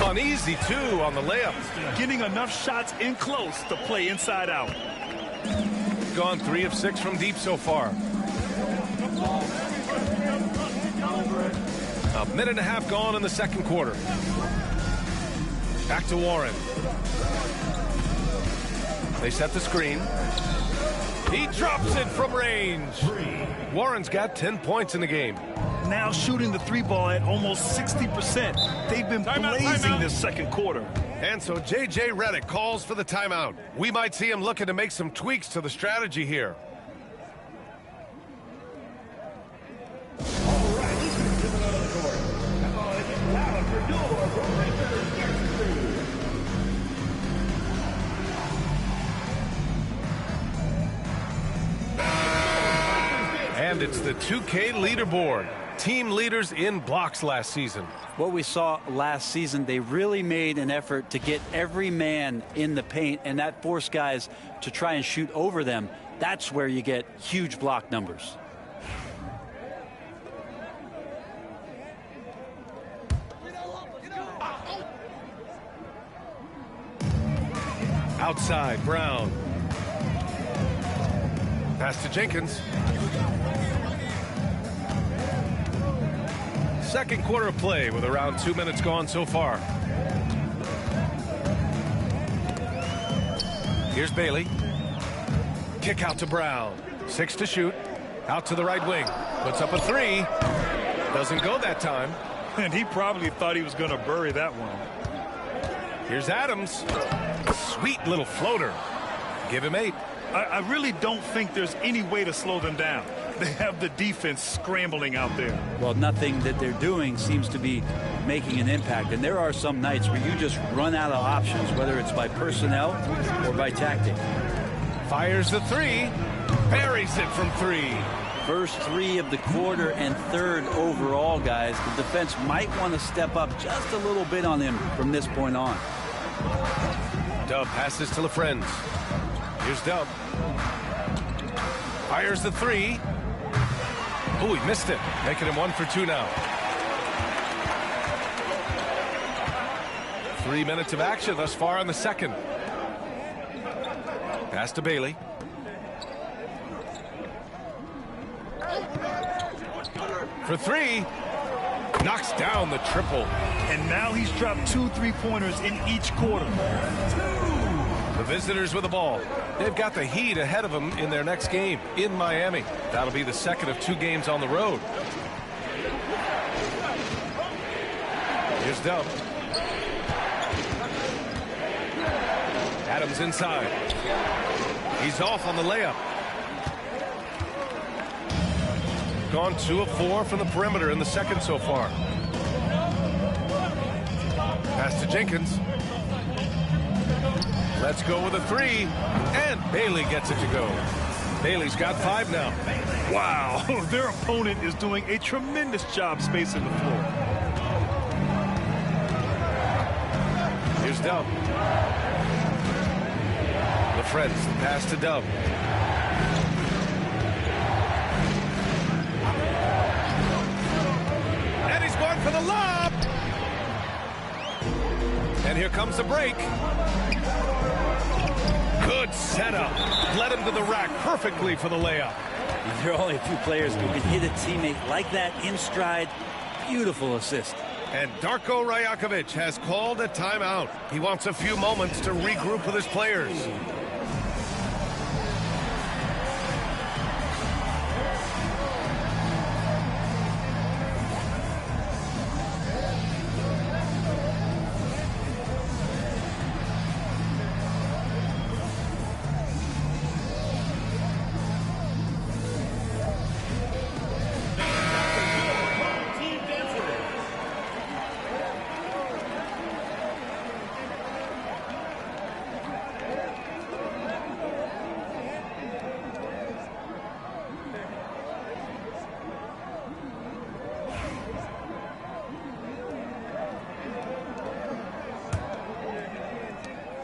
An easy 2 on the layup. Getting enough shots in close to play inside out. Gone 3 of 6 from deep so far. A minute and a half gone in the second quarter. Back to Warren. They set the screen. He drops it from range. Warren's got 10 points in the game. Now shooting the 3-ball at almost 60%. They've been blazing this second quarter. And so J.J. Redick calls for the timeout. We might see him looking to make some tweaks to the strategy here. And it's the 2K leaderboard. Team leaders in blocks last season. What we saw last season, they really made an effort to get every man in the paint, and that forced guys to try and shoot over them. That's where you get huge block numbers. Outside, Brown. Pass to Jenkins. Second quarter of play with around 2 minutes gone so far. Here's Bailey. Kick out to Brown. 6 to shoot. Out to the right wing. Puts up a 3. Doesn't go that time. And he probably thought he was going to bury that one. Here's Adams. Sweet little floater. Give him 8. I really don't think there's any way to slow them down. They have the defense scrambling out there. Well, nothing that they're doing seems to be making an impact. And there are some nights where you just run out of options, whether it's by personnel or by tactic. Fires the 3. Buries it from 3. First 3 of the quarter and 3rd overall, guys. The defense might want to step up just a little bit on him from this point on. Dub passes to LaFrenz. Here's Dub. Fires the 3. Oh, he missed it. Making him 1 for 2 now. 3 minutes of action thus far in the second. Pass to Bailey. For three. Knocks down the triple. And now he's dropped 2 3-pointers in each quarter. The visitors with the ball. They've got the Heat ahead of them in their next game in Miami. That'll be the second of 2 games on the road. Here's Dub. Adams inside. He's off on the layup. Gone 2 of 4 from the perimeter in the second so far. Pass to Jenkins. Let's go with a 3. And Bailey gets it to go. Bailey's got 5 now. Wow, their opponent is doing a tremendous job spacing the floor. Here's Dub. The Friends pass to Dub. And he's going for the lob. And here comes the break. Good setup. Led him to the rack perfectly for the layup. There are only a few players who can hit a teammate like that in stride. Beautiful assist. And Darko Rajakovic has called a timeout. He wants a few moments to regroup with his players.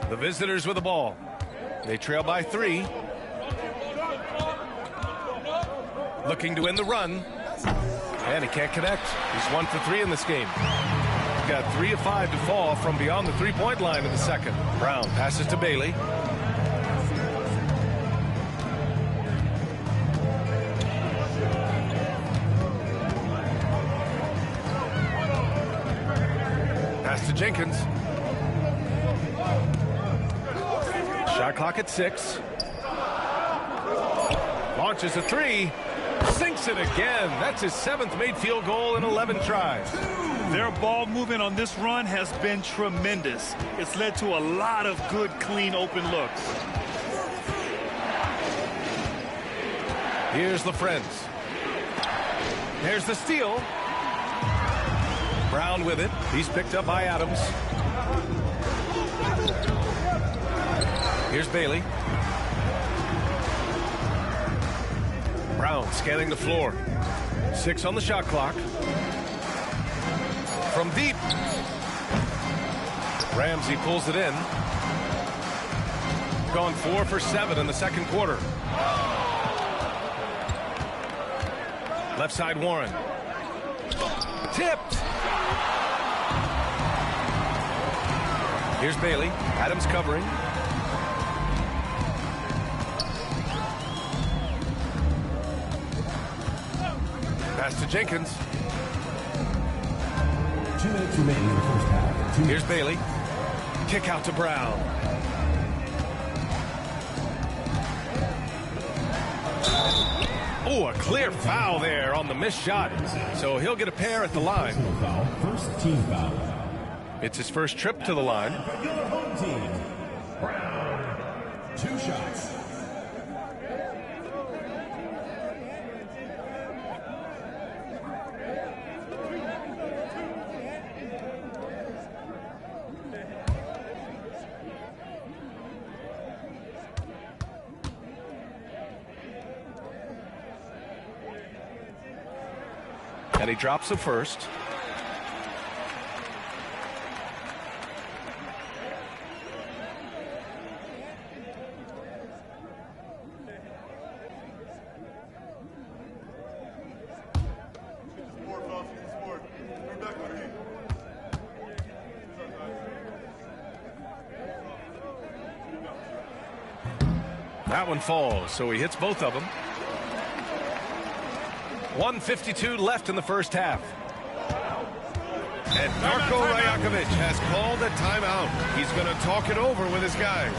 The visitors with the ball. They trail by 3. Looking to win the run. And he can't connect. He's 1 for 3 in this game. He's got 3 of 5 to fall from beyond the 3-point line in the second. Brown passes to Bailey. Pass to Jenkins. Shot clock at 6. Launches a 3. Sinks it again. That's his 7th made field goal in 11 tries. Their ball movement on this run has been tremendous. It's led to a lot of good, clean, open looks. Here's the Friends. There's the steal. Brown with it. He's picked up by Adams. Here's Bailey. Brown scanning the floor. 6 on the shot clock. From deep. Ramsey pulls it in. Gone 4 for 7 in the second quarter. Left side Warren. Tipped. Here's Bailey. Adams covering. Pass to Jenkins. 2 minutes remaining in the first half. Here's Bailey. Kick out to Brown. Oh, a clear foul there on the missed shot. So he'll get a pair at the line. First team foul. It's his first trip to the line. Your home team. Brown. 2 shots. And he drops the first. That one falls, so he hits both of them. 1:52 left in the first half. And Darko Rajakovic has called a timeout. He's going to talk it over with his guys.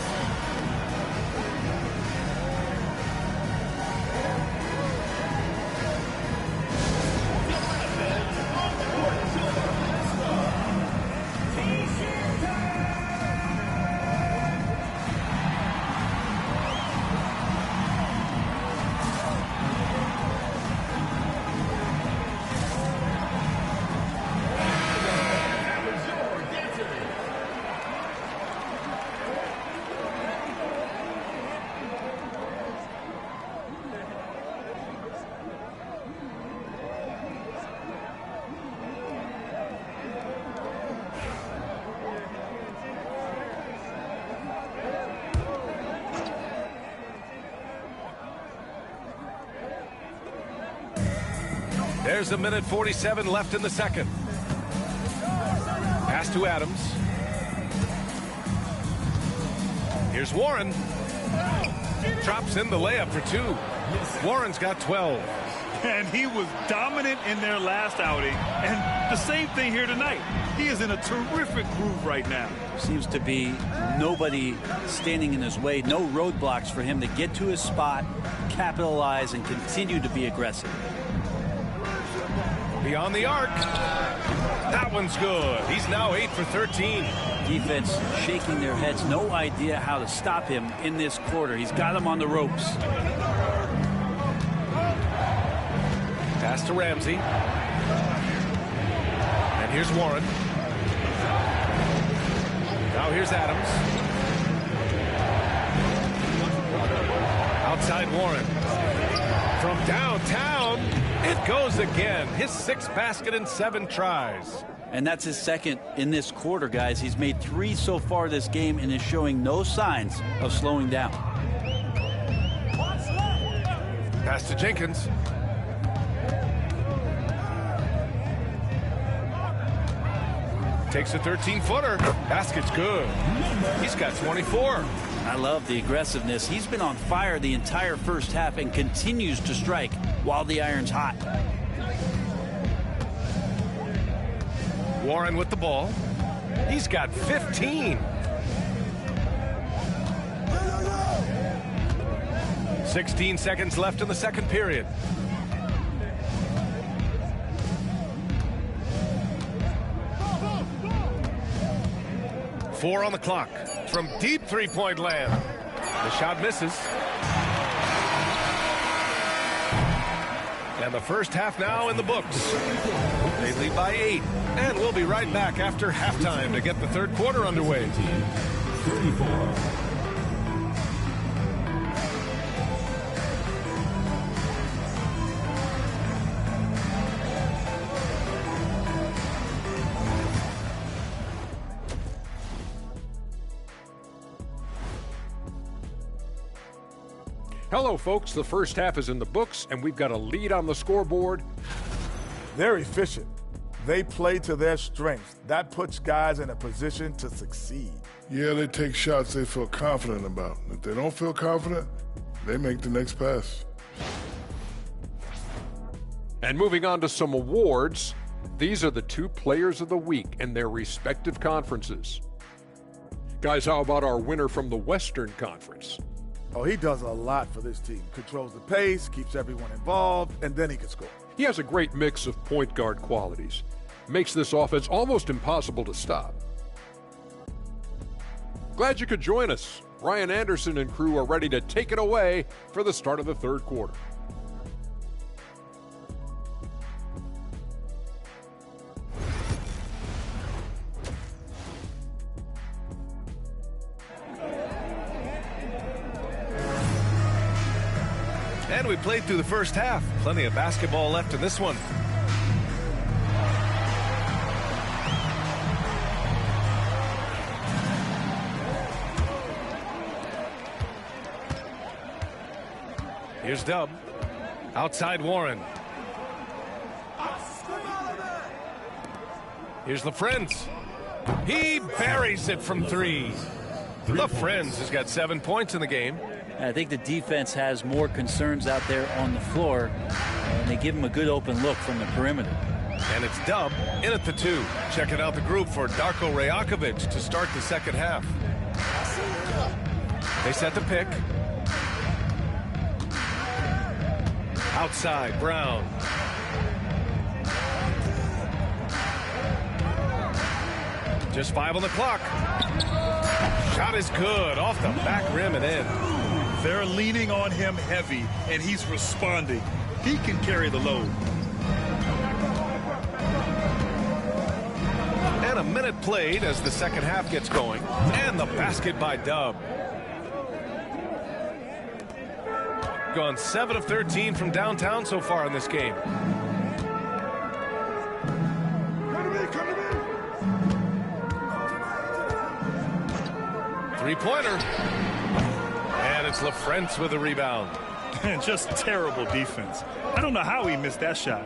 There's 1:47 left in the second. Pass to Adams. Here's Warren. Drops in the layup for 2. Warren's got 12. And he was dominant in their last outing. And the same thing here tonight. He is in a terrific groove right now. Seems to be nobody standing in his way. No roadblocks for him to get to his spot, capitalize, and continue to be aggressive. Beyond the arc. That one's good. He's now 8 for 13. Defense shaking their heads. No idea how to stop him in this quarter. He's got him on the ropes. Pass to Ramsey. And here's Warren. Now here's Adams. Outside Warren. From downtown, it goes again. His 6th basket in 7 tries. And that's his 2nd in this quarter, guys. He's made 3 so far this game and is showing no signs of slowing down. Pass to Jenkins. Takes a 13-footer. Basket's good. He's got 24. I love the aggressiveness. He's been on fire the entire first half and continues to strike while the iron's hot. Warren with the ball. He's got 15. 16 seconds left in the second period. Four on the clock from deep three-point land. The shot misses. And the first half now in the books. They lead by 8. And we'll be right back after halftime to get the third quarter underway. 34. Hello, folks. The first half is in the books, and we've got a lead on the scoreboard. They're efficient. They play to their strengths. That puts guys in a position to succeed. Yeah, they take shots they feel confident about. If they don't feel confident, they make the next pass. And moving on to some awards, these are the 2 players of the week in their respective conferences. Guys, how about our winner from the Western Conference? Oh, he does a lot for this team. Controls the pace, keeps everyone involved, and then he can score. He has a great mix of point guard qualities. Makes this offense almost impossible to stop. Glad you could join us. Ryan Anderson and crew are ready to take it away for the start of the third quarter. And we played through the first half. Plenty of basketball left in this one. Here's Dub. Outside Warren. Here's LaFrenz. He buries it from 3. LaFrenz has got 7 points in the game. I think the defense has more concerns out there on the floor, and they give him a good open look from the perimeter. And it's Dub in at the 2. Checking out the group for Darko Rajakovic to start the second half. They set the pick. Outside, Brown. Just 5 on the clock. Shot is good, off the back rim and in. They're leaning on him heavy, and he's responding. He can carry the load. And a minute played as the second half gets going. And the basket by Dub. Gone 7 of 13 from downtown so far in this game. Three-pointer. And it's LaFrentz with the rebound. And just terrible defense. I don't know how he missed that shot.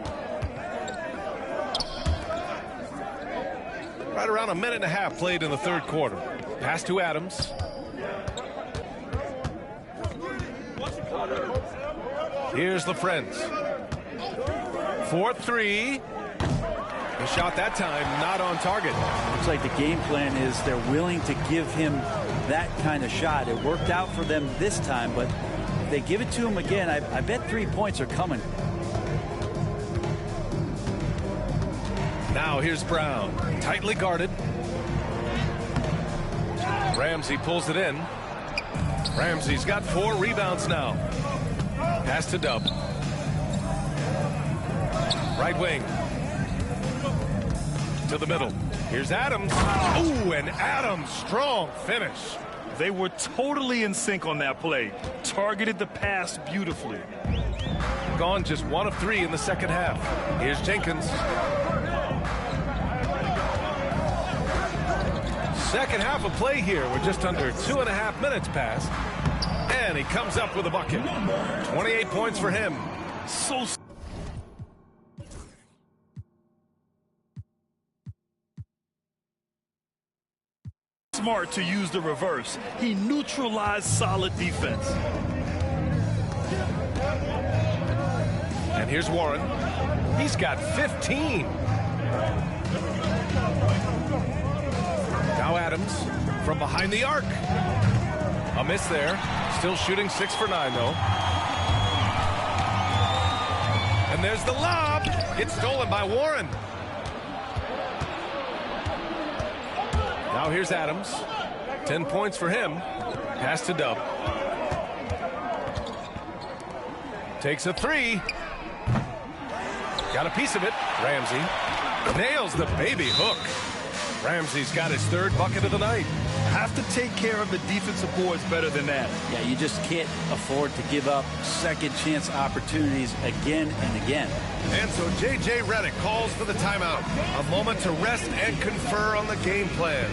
Right around a minute and a half played in the third quarter. Pass to Adams. Here's LaFrentz. 4-3. The shot that time not on target. Looks like the game plan is they're willing to give him that kind of shot. It worked out for them this time, but if they give it to him again, I bet 3 points are coming. Now here's Brown, tightly guarded. Ramsey pulls it in. Ramsey's got 4 rebounds now. Pass to Dub. Right wing. To the middle. Here's Adams. Ooh, and Adams, strong finish. They were totally in sync on that play. Targeted the pass beautifully. Gone just 1 of 3 in the second half. Here's Jenkins. Second half of play here. We're just under 2.5 minutes past. And he comes up with a bucket. 28 points for him. So smart to use the reverse. He neutralized solid defense. And here's Warren. He's got 15. Now Adams from behind the arc. A miss there. Still shooting 6 for 9 though. And there's the lob. It's stolen by Warren. Now here's Adams. 10 points for him. Pass to Dub. Takes a 3. Got a piece of it. Ramsey nails the baby hook. Ramsey's got his 3rd bucket of the night. Have to take care of the defensive boards better than that. Yeah, you just can't afford to give up second chance opportunities again and again. And so J.J. Redick calls for the timeout. A moment to rest and confer on the game plan.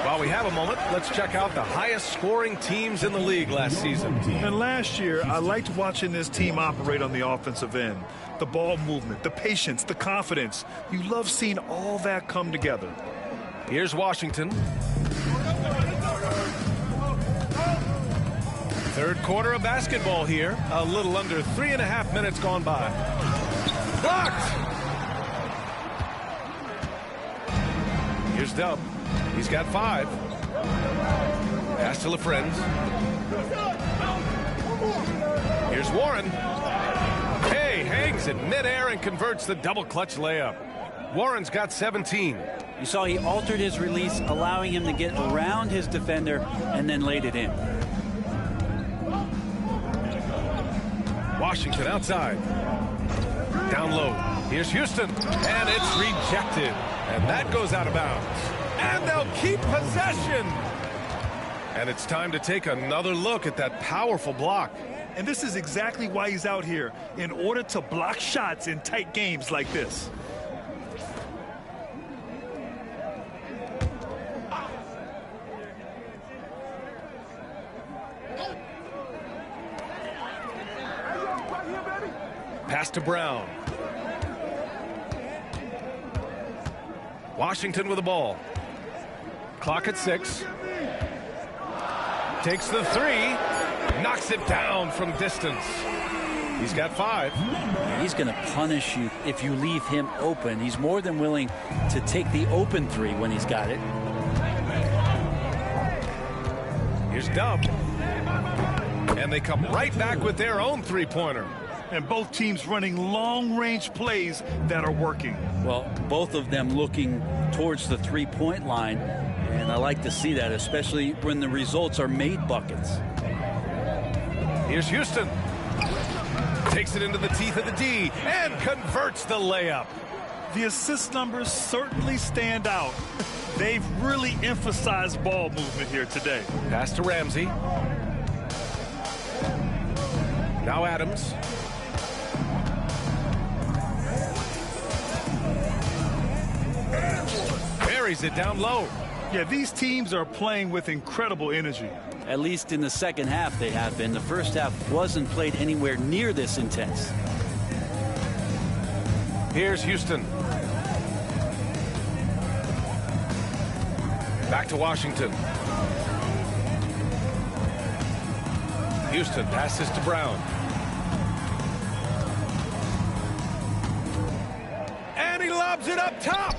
While we have a moment, let's check out the highest scoring teams in the league last season. And last year, I liked watching this team operate on the offensive end. The ball movement, the patience, the confidence. You love seeing all that come together. Here's Washington. Third quarter of basketball here. A little under 3.5 minutes gone by. Blocked! Here's Dub. He's got 5. Pass to LaFrentz. Here's Warren. Hey, hangs in midair and converts the double clutch layup. Warren's got 17. You saw he altered his release, allowing him to get around his defender and then laid it in. Washington outside. Down low. Here's Houston. And it's rejected. And that goes out of bounds. And they'll keep possession. And it's time to take another look at that powerful block. And this is exactly why he's out here, in order to block shots in tight games like this. Pass Pass to Brown. Washington with the ball. Clock at 6. Takes the 3. Knocks it down from distance. He's got 5. He's going to punish you if you leave him open. He's more than willing to take the open 3 when he's got it. Here's Dub. And they come right back with their own 3-pointer. And both teams running long-range plays that are working. Well, both of them looking towards the 3-point line. And I like to see that, especially when the results are made buckets. Here's Houston. Takes it into the teeth of the D and converts the layup. The assist numbers certainly stand out. They've really emphasized ball movement here today. Pass to Ramsey. Now Adams. Buries it down low. Yeah, these teams are playing with incredible energy. At least in the second half they have been. The first half wasn't played anywhere near this intense. Here's Houston. Back to Washington. Houston passes to Brown. And he lobs it up top.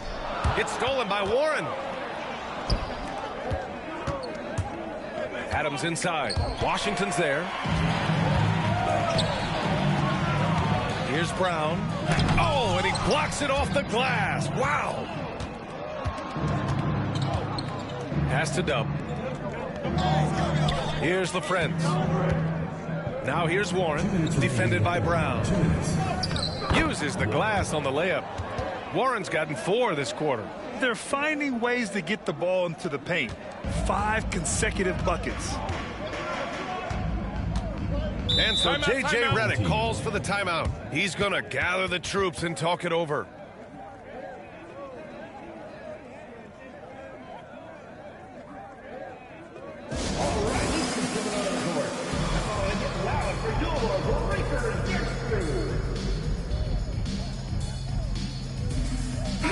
It's stolen by Warren. Adams inside. Washington's there. Here's Brown. Oh, and he blocks it off the glass. Wow. Pass to Dub. Here's LaFrentz. Now here's Warren, defended by Brown. Uses the glass on the layup. Warren's gotten 4 this quarter. They're finding ways to get the ball into the paint. 5 consecutive buckets. And so J.J. Redick calls for the timeout. He's going to gather the troops and talk it over.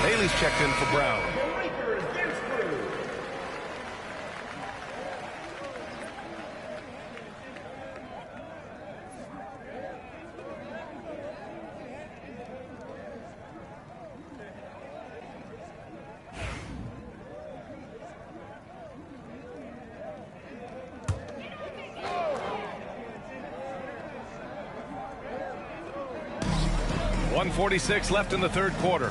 Bailey's checked in for Brown. .146 left in the third quarter.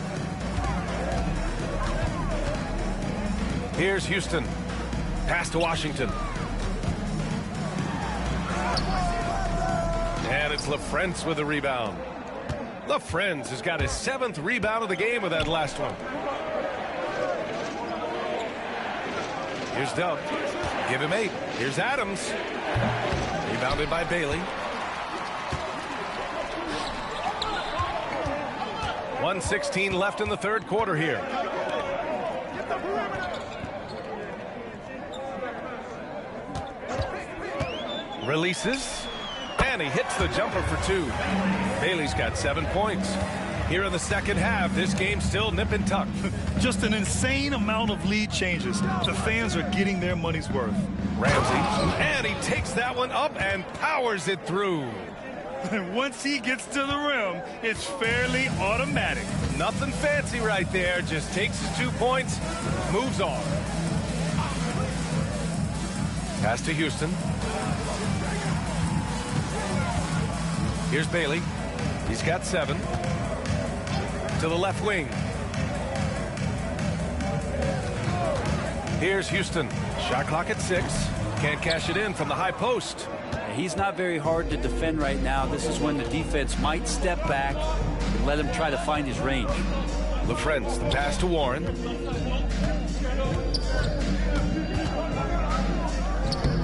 Here's Houston. Pass to Washington. And it's LaFrentz with the rebound. LaFrentz has got his 7th rebound of the game with that last one. Here's Dub. Give him 8. Here's Adams. Rebounded by Bailey. 1:16 left in the third quarter here. Releases, and he hits the jumper for 2. Bailey's got 7 points. Here in the second half, this game's still nip and tuck. Just an insane amount of lead changes. The fans are getting their money's worth. Ramsey, and he takes that one up and powers it through. And once he gets to the rim, it's fairly automatic. Nothing fancy right there. Just takes his 2 points, moves on. Pass to Houston. Here's Bailey. He's got 7. To the left wing. Here's Houston. Shot clock at 6. Can't cash it in from the high post. He's not very hard to defend right now. This is when the defense might step back and let him try to find his range. LaFrentz, the pass to Warren.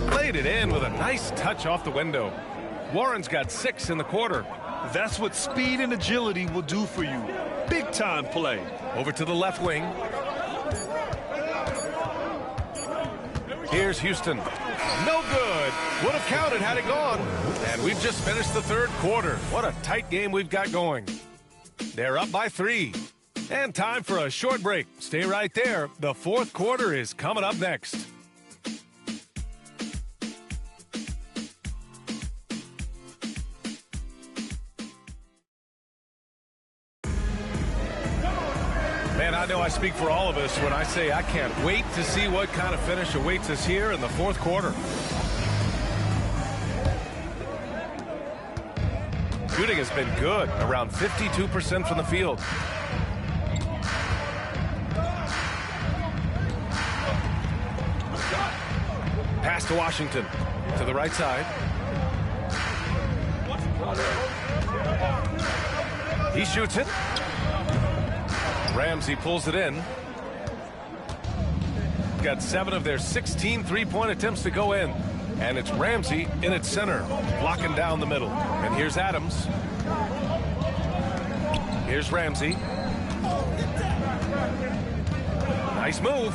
Played it in with a nice touch off the window. Warren's got 6 in the quarter. That's what speed and agility will do for you. Big time play. Over to the left wing. Here's Houston. No good. Would have counted had it gone. And we've just finished the third quarter. What a tight game we've got going. They're up by 3. And time for a short break. Stay right there. The fourth quarter is coming up next. Man, I know I speak for all of us when I say I can't wait to see what kind of finish awaits us here in the fourth quarter. Shooting has been good, around 52% from the field. Pass to Washington, to the right side. He shoots it. Ramsey pulls it in. Got 7 of their 16 three-point attempts to go in. And it's Ramsey in its center, blocking down the middle. And here's Adams. Here's Ramsey. Nice move.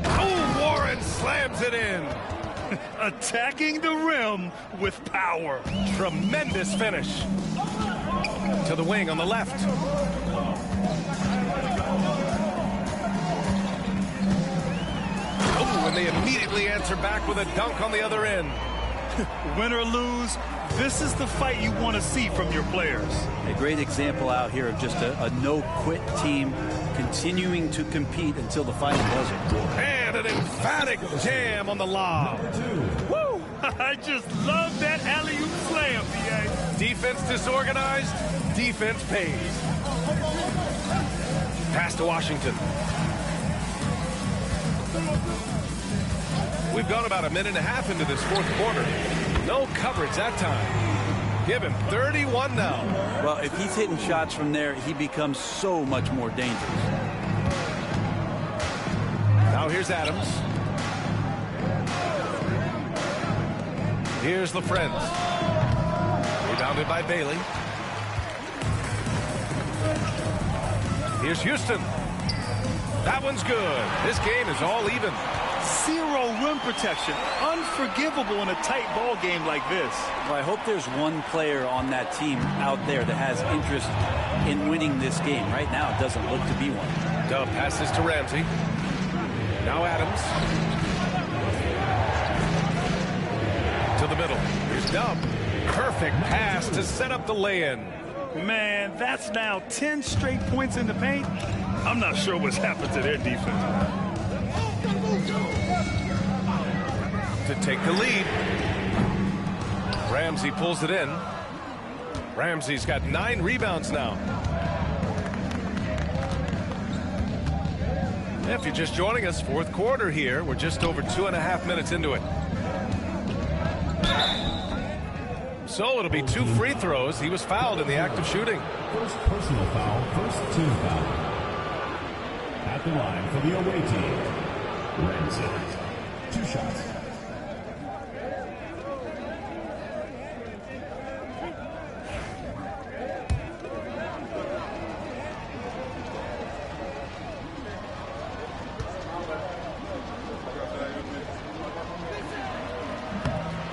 Oh, Warren slams it in. Attacking the rim with power. Tremendous finish. To the wing on the left. Oh, and they immediately answer back with a dunk on the other end. Win or lose, this is the fight you want to see from your players. A great example out here of just a no-quit team continuing to compete until the final buzzer. And an emphatic jam on the lob. Woo! I just love that alley-oop slam, B.A. Defense disorganized, defense pays. Pass to Washington. We've gone about a minute and a half into this fourth quarter. No coverage that time. Give him 31 now. Well, if he's hitting shots from there, he becomes so much more dangerous. Now here's Adams. Here's LaFrentz. Rebounded by Bailey. Here's Houston. That one's good. This game is all even. 0 rim protection. Unforgivable in a tight ball game like this. Well, I hope there's one player on that team out there that has interest in winning this game. Right now, it doesn't look to be one. Dub passes to Ramsey. Now Adams. To the middle. Here's Dub. Perfect pass to set up the lay-in. Man, that's now 10 straight points in the paint. I'm not sure what's happened to their defense. To take the lead. Ramsey pulls it in. Ramsey's got 9 rebounds now. If you're just joining us, fourth quarter here. We're just over 2.5 minutes into it. So it'll be 2 free throws. He was fouled in the act of shooting. First personal foul, first team foul. At the line for the away team, Ramsey. 2 shots.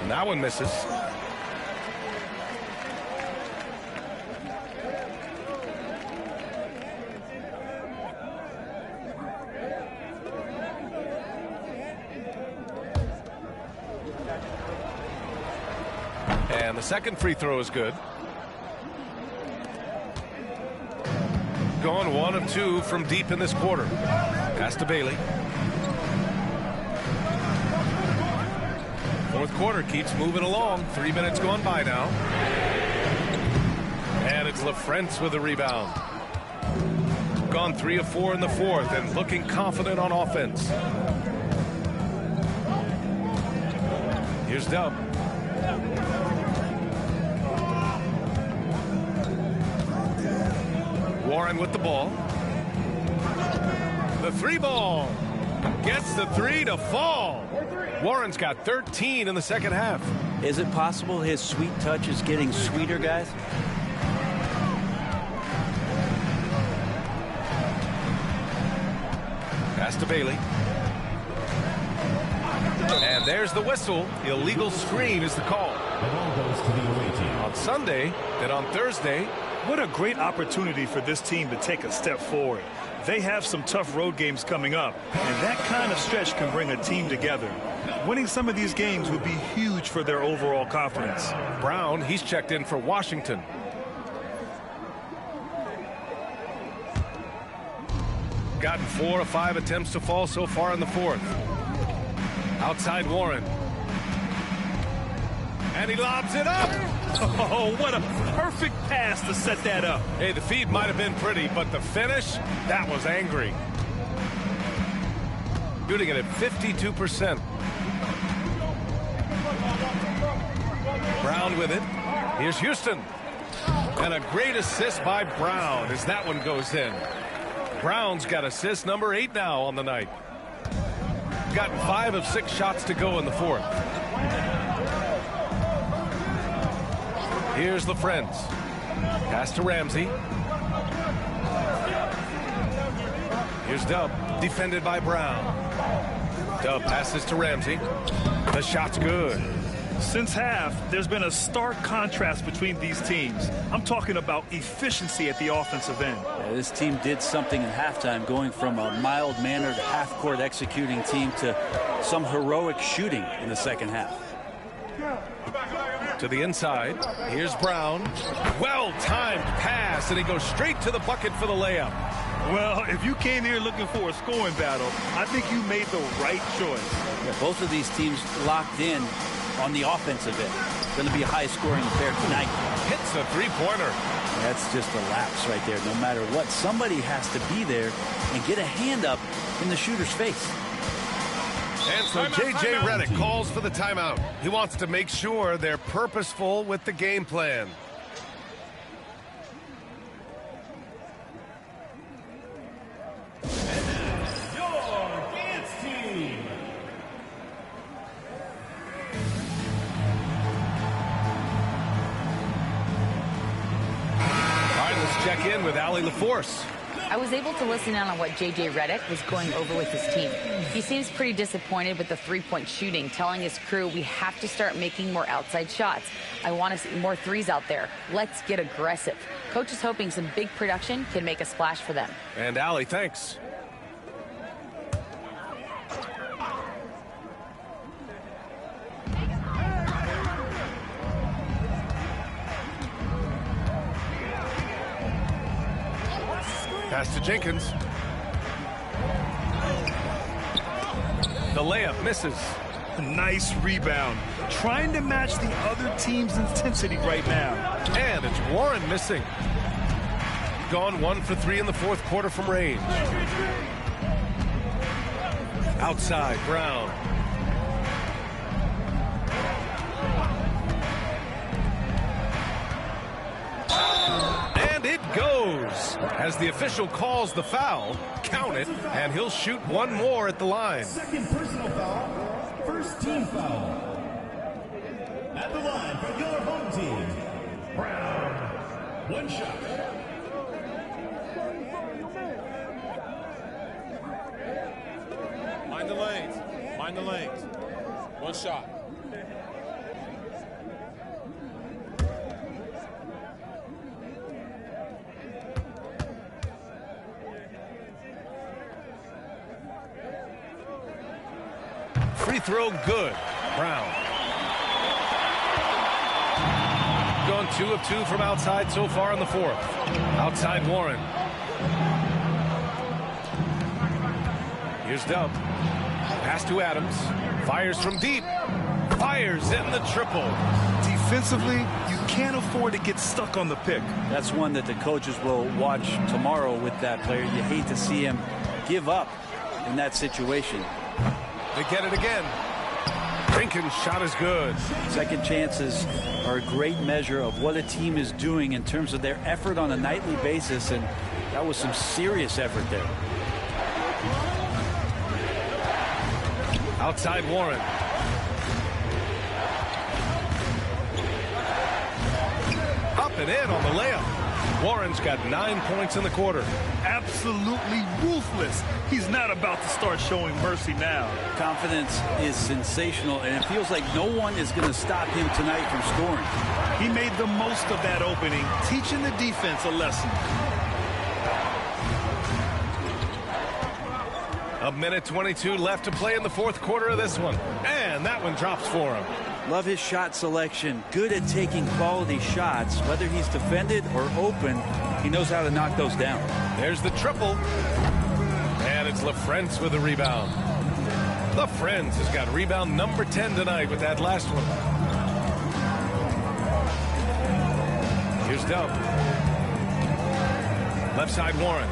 And that one misses. And the second free throw is good. Gone 1 of 2 from deep in this quarter. Pass to Bailey. Fourth quarter keeps moving along. 3 minutes gone by now. And it's LaFrentz with the rebound. Gone 3 of 4 in the fourth and looking confident on offense. Here's Dub. Warren with the ball. The 3 ball. Gets the 3 to fall. Warren's got 13 in the second half. Is it possible his sweet touch is getting sweeter, guys? Pass to Bailey. And there's the whistle. Illegal screen is the call. The ball goes to the away team. On Sunday, then on Thursday. What a great opportunity for this team to take a step forward. They have some tough road games coming up, and that kind of stretch can bring a team together. Winning some of these games would be huge for their overall confidence. Brown, he's checked in for Washington. Gotten 4 of 5 attempts to fall so far in the fourth. Outside Warren. And he lobs it up. Oh, what a perfect pass to set that up. Hey, the feed might have been pretty, but the finish, that was angry. Shooting it at 52%. Brown with it. Here's Houston. And a great assist by Brown as that one goes in. Brown's got assist number 8 now on the night. Gotten 5 of 6 shots to go in the fourth. Here's the Friends. Pass to Ramsey. Here's Dub, defended by Brown. Dub passes to Ramsey. The shot's good. Since half, there's been a stark contrast between these teams. I'm talking about efficiency at the offensive end. Yeah, this team did something in halftime, going from a mild-mannered half-court executing team to some heroic shooting in the second half. To the inside. Here's Brown. Well-timed pass, and he goes straight to the bucket for the layup. Well, if you came here looking for a scoring battle, I think you made the right choice. Yeah, both of these teams locked in on the offensive end. Going to be a high-scoring affair tonight. Hits a three-pointer. That's just a lapse right there. No matter what, somebody has to be there and get a hand up in the shooter's face. And so J.J. Redick calls for the timeout. He wants to make sure they're purposeful with the game plan. Check in with Allie LaForce. I was able to listen in on what J.J. Redick was going over with his team. He seems pretty disappointed with the three-point shooting, telling his crew we have to start making more outside shots. I want to see more threes out there. Let's get aggressive. Coach is hoping some big production can make a splash for them. And Allie, thanks. Pass to Jenkins. The layup misses. Nice rebound. Trying to match the other team's intensity right now. And it's Warren missing. Gone 1 for 3 in the fourth quarter from range. Outside, Brown. And it goes. As the official calls the foul, count it, and he'll shoot one more at the line. Second personal foul, first team foul. At the line for your home team, Brown. One shot. Mind the lanes. Mind the lanes. One shot. Free throw good. Brown. Gone 2 of 2 from outside so far in the fourth. Outside Warren. Here's Dub. Pass to Adams. Fires from deep. Fires in the triple. Defensively, you can't afford to get stuck on the pick. That's one that the coaches will watch tomorrow with that player. You hate to see him give up in that situation. They get it again. Jenkins' shot is good. Second chances are a great measure of what a team is doing in terms of their effort on a nightly basis, and that was some serious effort there. Outside Warren. Up and in on the layup. Warren's got 9 points in the quarter. Absolutely ruthless. He's not about to start showing mercy now. Confidence is sensational, and it feels like no one is going to stop him tonight from scoring. He made the most of that opening, teaching the defense a lesson. A minute 22 left to play in the fourth quarter of this one. And that one drops for him. Love his shot selection. Good at taking quality shots. Whether he's defended or open, he knows how to knock those down. There's the triple. And it's LaFrentz with the rebound. LaFrentz has got rebound number 10 tonight with that last one. Here's Dub. Left side Warren.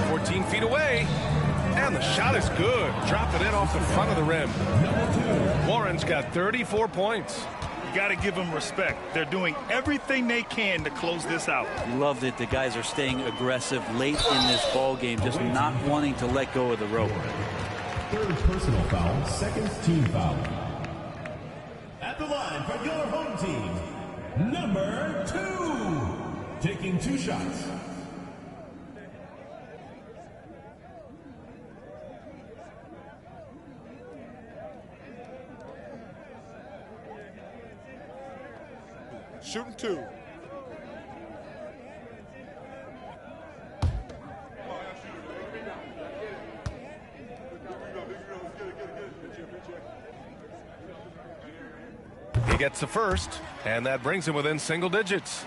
14 feet away. And the shot is good. Drop it in off the front of the rim. Warren's got 34 points. You got to give them respect. They're doing everything they can to close this out. Loved it. The guys are staying aggressive late in this ball game, just not wanting to let go of the rope. Third personal foul, second team foul. At the line for your home team, number 2. Taking 2 shots. Shooting 2. He gets the first, and that brings him within single digits.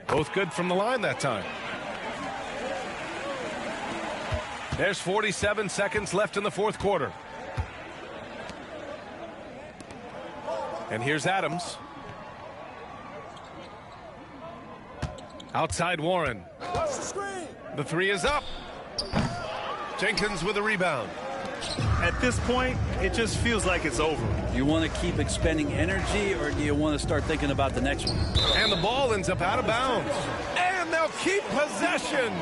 Both good from the line that time. There's 47 seconds left in the fourth quarter. And here's Adams. Outside Warren. The three is up. Jenkins with a rebound. At this point, it just feels like it's over. Do you want to keep expending energy, or do you want to start thinking about the next one? And the ball ends up out of bounds. And they'll keep possession.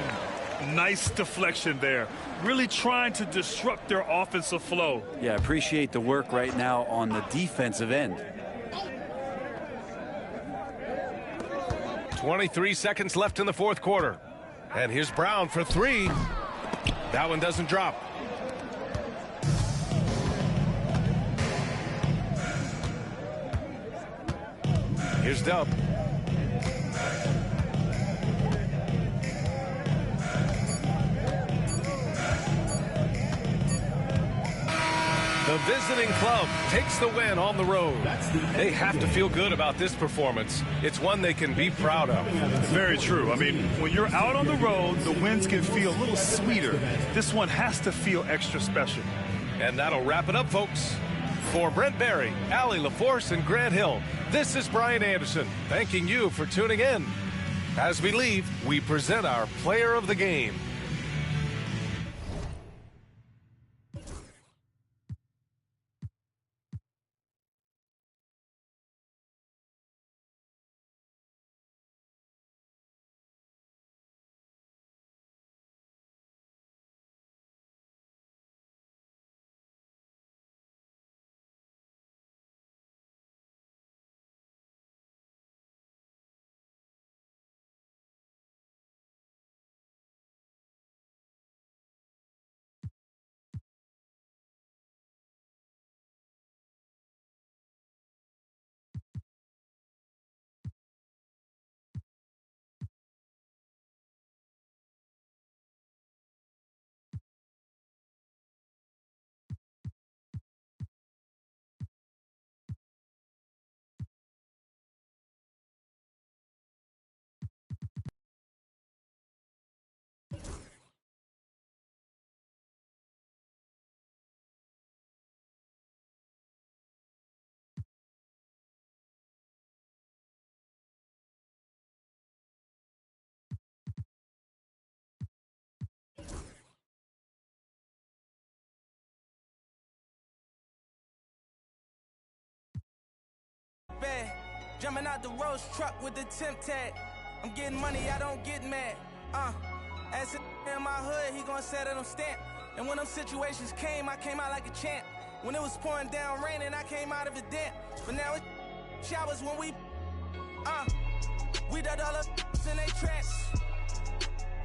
Nice deflection there. Really trying to disrupt their offensive flow. Yeah, appreciate the work right now on the defensive end. 23 seconds left in the fourth quarter. And here's Brown for 3. That one doesn't drop. Here's Dub. The visiting club takes the win on the road. They have to feel good about this performance. It's one they can be proud of. Very true. I mean, when you're out on the road, the wins can feel a little sweeter. This one has to feel extra special. And that'll wrap it up, folks. For Brent Barry, Allie LaForce, and Grant Hill, this is Brian Anderson, thanking you for tuning in. As we leave, we present our player of the game. bad. Jumping out the Rose truck with the temp tag. I'm getting money, I don't get mad. As in my hood, he gon' set it on stamp. And when them situations came, I came out like a champ. When it was pouring down raining, I came out of it damp. But now it's showers when we done all the in they traps.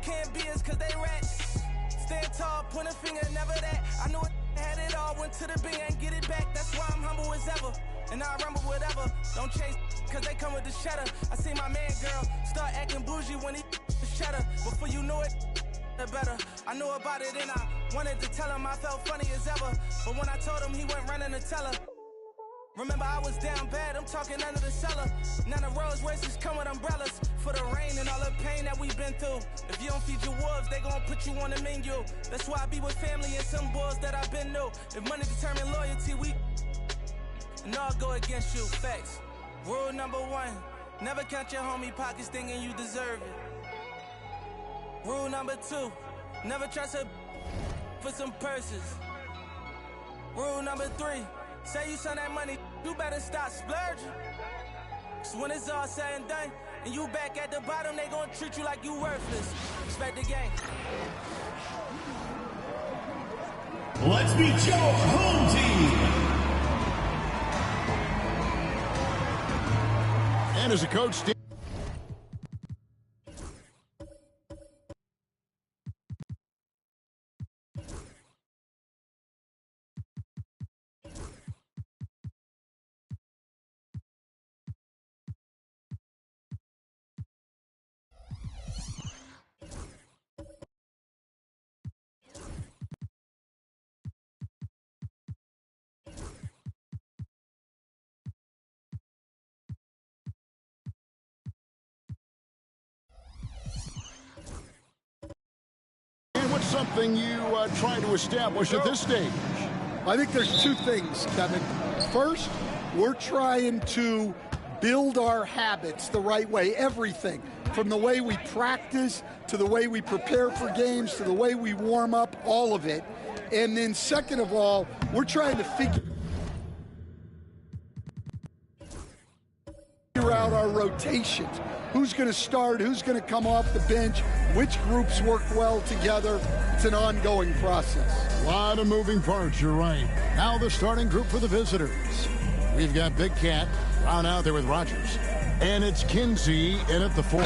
Can't be us cause they rats. Stand tall, point a finger, never that. I knew I had it all, went to the bank and get it back. That's why I'm humble as ever. And I rumble whatever. Don't chase cause they come with the shutter. I see my man girl start acting bougie when he shut her. Before you knew it, better. I knew about it and I wanted to tell him I felt funny as ever. But when I told him, he went running to tell her. Remember I was down bad, I'm talking under the cellar. Now the Rolls Royces come with umbrellas for the rain and all the pain that we've been through. If you don't feed your wolves, they gon' put you on the menu. That's why I be with family and some boys that I've been new. If money determine loyalty, and I'll go against you. Facts. Rule number 1, never count your homie pockets thinking you deserve it. Rule number 2, never trust her for some purses. Rule number 3, say you send that money, you better stop splurging. So when it's all said and done, and you back at the bottom, they gon' treat you like you worthless. Respect the game. Let's meet your home team. And as a coach, what's something you try to establish at this stage? I think there's 2 things, Kevin. First, we're trying to build our habits the right way, everything. From the way we practice, to the way we prepare for games, to the way we warm up, all of it. And then second of all, we're trying to figure out our rotations. Who's going to start? Who's going to come off the bench? Which groups work well together? It's an ongoing process. A lot of moving parts, you're right. Now the starting group for the visitors. We've got Big Cat, Brown out there with Rogers. And it's Kinsey in at the 4th.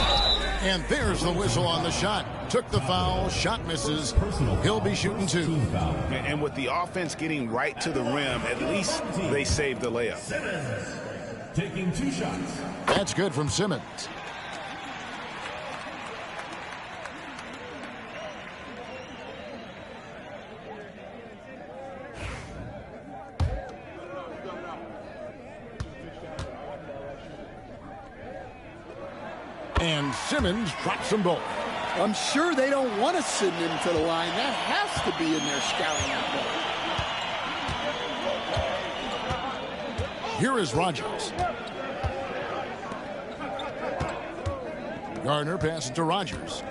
And there's the whistle on the shot. Took the foul, shot misses. He'll be shooting 2. And with the offense getting right to the rim, at least they saved the layup. Taking 2 shots. That's good from Simmons. And Simmons drops them both. I'm sure they don't want to send him to the line. That has to be in their scouting report. Here is Rogers. Gardner passes to Rogers.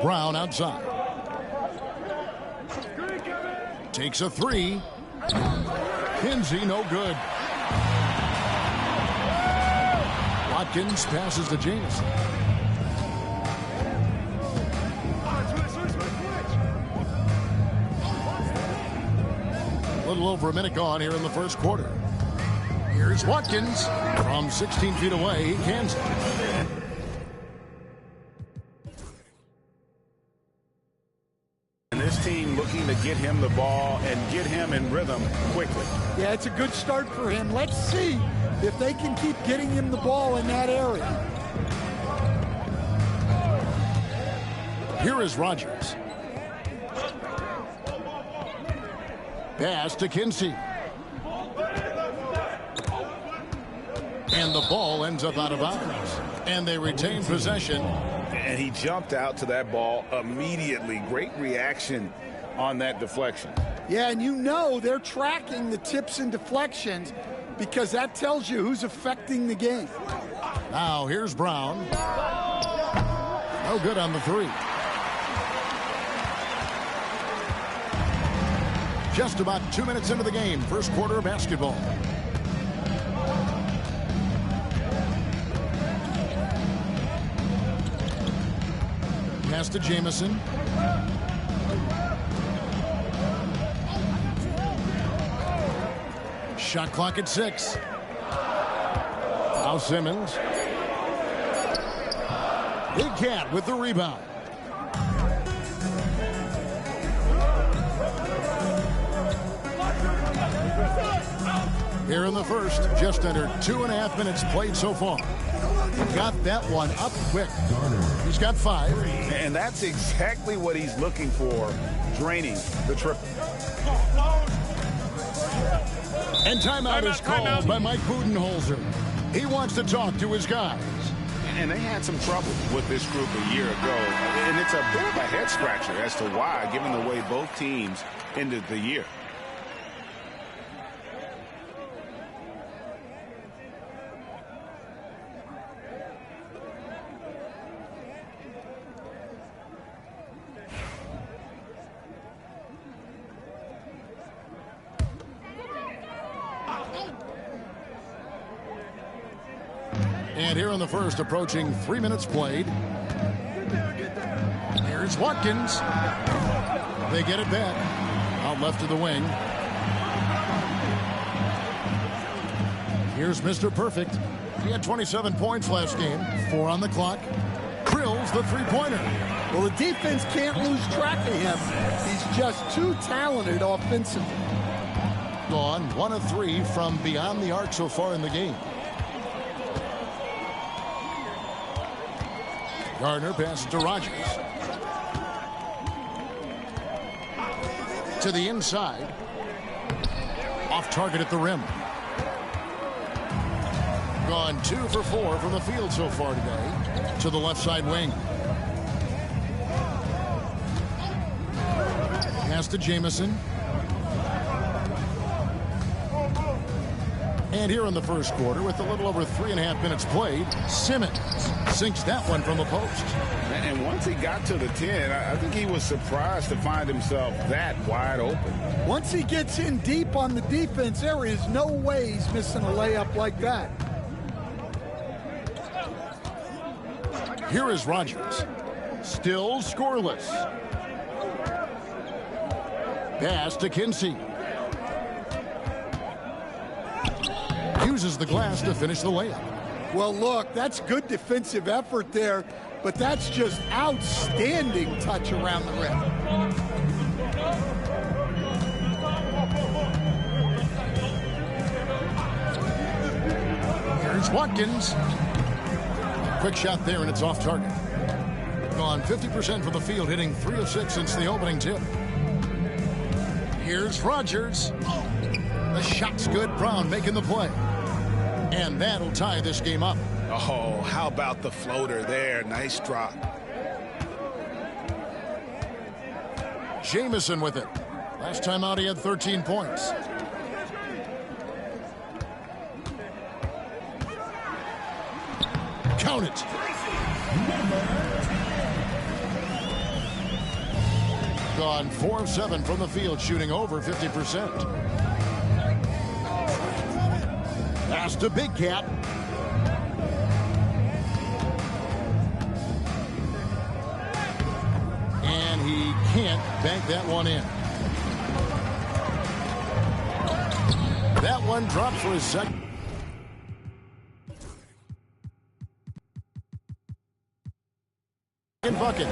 Brown outside. Takes a 3. Kinsey no good. Watkins passes to Jamison. A little over a minute gone here in the first quarter. Here's Watkins from 16 feet away. He cans it. And this team looking to get him the ball and get him in rhythm quickly. Yeah, it's a good start for him. Let's see if they can keep getting him the ball in that area. Here is Rogers. Pass to Kinsey. And the ball ends up out of bounds. And they retain possession. And he jumped out to that ball immediately. Great reaction on that deflection. Yeah, and you know they're tracking the tips and deflections because that tells you who's affecting the game. Now here's Brown. No good on the 3. Just about 2 minutes into the game, first quarter of basketball. Pass to Jamison. Shot clock at 6. Now Simmons. Big Cat with the rebound. Here in the first, just under 2.5 minutes played so far. Got that one up quick. He's got 5. And that's exactly what he's looking for, draining the triple. And timeout is called by Mike Budenholzer. He wants to talk to his guys. And they had some trouble with this group a year ago. And it's a bit of a head scratcher as to why, given the way both teams ended the year. And here in the first, approaching 3 minutes played. Here's Watkins. They get it back. Out left to the wing. Here's Mr. Perfect. He had 27 points last game. 4 on the clock. Drills the three-pointer. Well, the defense can't lose track of him. He's just too talented offensively. Gone 1 of 3 from beyond the arc so far in the game. Gardner passes to Rogers. To the inside. Off target at the rim. Gone 2 for 4 from the field so far today. To the left side wing. Pass to Jamison. And here in the first quarter, with a little over 3.5 minutes played, Simmons sinks that one from the post. And once he got to the 10, I think he was surprised to find himself that wide open. Once he gets in deep on the defense, there is no way he's missing a layup like that. Here is Rogers. Still scoreless. Pass to Kinsey. Uses the glass to finish the layup. Well, look, that's good defensive effort there, but that's just outstanding touch around the rim. Here's Watkins. Quick shot there, and it's off target. Gone 50% from the field, hitting 3 of 6 since the opening tip. Here's Rogers. The shot's good. Brown making the play. And that'll tie this game up. Oh, how about the floater there? Nice drop. Jamison with it. Last time out, he had 13 points. Count it. Gone 4 of 7 from the field, shooting over 50%. Pass to Big Cat. And he can't bank that one in. That one dropped for his second. Bucket.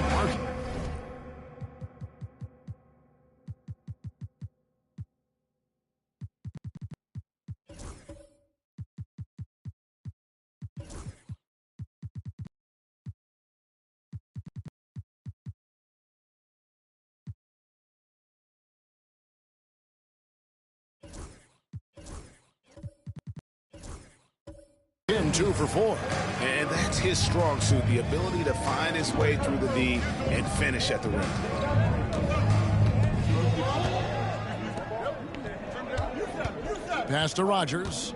In 2 for 4. And that's his strong suit, the ability to find his way through the D and finish at the rim. Pass to Rogers.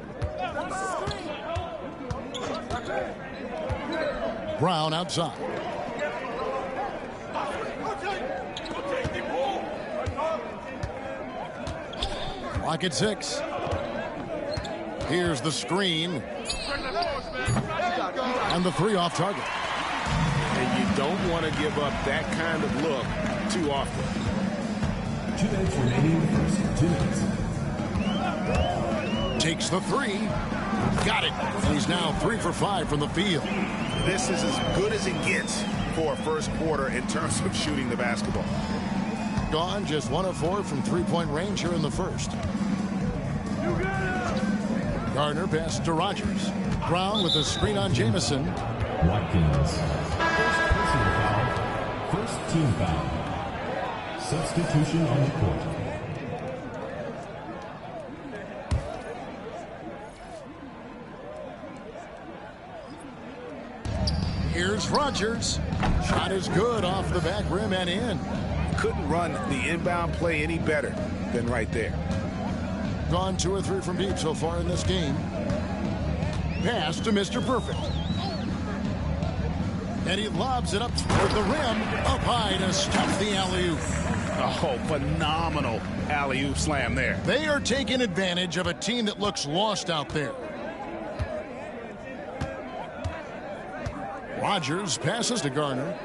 Brown outside. Clock at 6. Here's the screen. And the 3 off target. And you don't want to give up that kind of look too often. 2 minutes remaining in the first. 2 minutes. Takes the 3. Got it. And he's now 3 for 5 from the field. This is as good as it gets for a first quarter in terms of shooting the basketball. Gone just 1 of 4 from 3-point range here in the first. Gardner passes to Rogers. Brown with a screen on Jamison. Watkins. First personal foul. First team foul. Substitution on the court. Here's Rogers. Shot is good off the back rim and in. Couldn't run the inbound play any better than right there. Gone 2 or 3 from deep so far in this game. Pass to Mr. Perfect. And he lobs it up toward the rim. Up high to stuff the alley-oop. Oh, phenomenal alley-oop slam there. They are taking advantage of a team that looks lost out there. Rogers passes to Garner.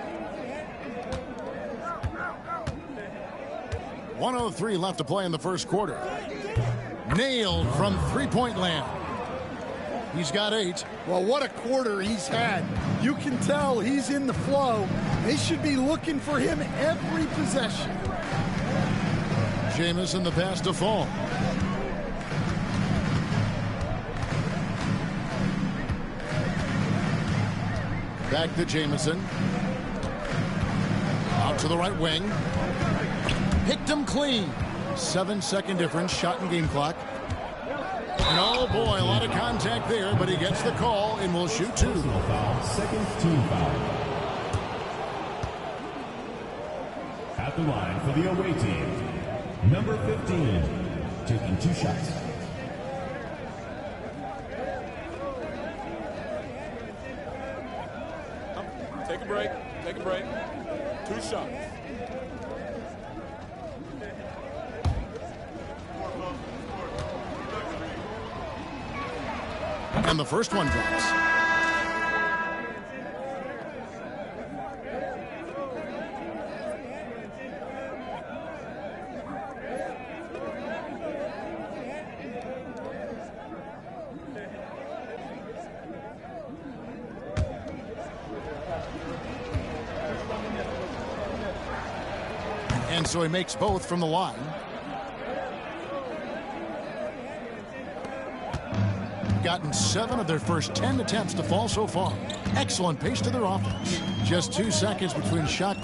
1:03 left to play in the first quarter. Nailed from 3-point land. He's got 8. Well, what a quarter he's had. You can tell he's in the flow. They should be looking for him every possession. Jamison the pass to Fall. Back to Jamison. Out to the right wing. Picked him clean. 7-second difference, shot and game clock. And oh boy, a lot of contact there, but he gets the call and will shoot 2. Personal foul. Second team foul. At the line for the away team. Number 15, taking 2 shots. Take a break. Take a break. 2 shots. And the first one drops. And so he makes both from the line. Gotten 7 of their first 10 attempts to fall so far. Excellent pace to their offense. Just 2 seconds between shot clock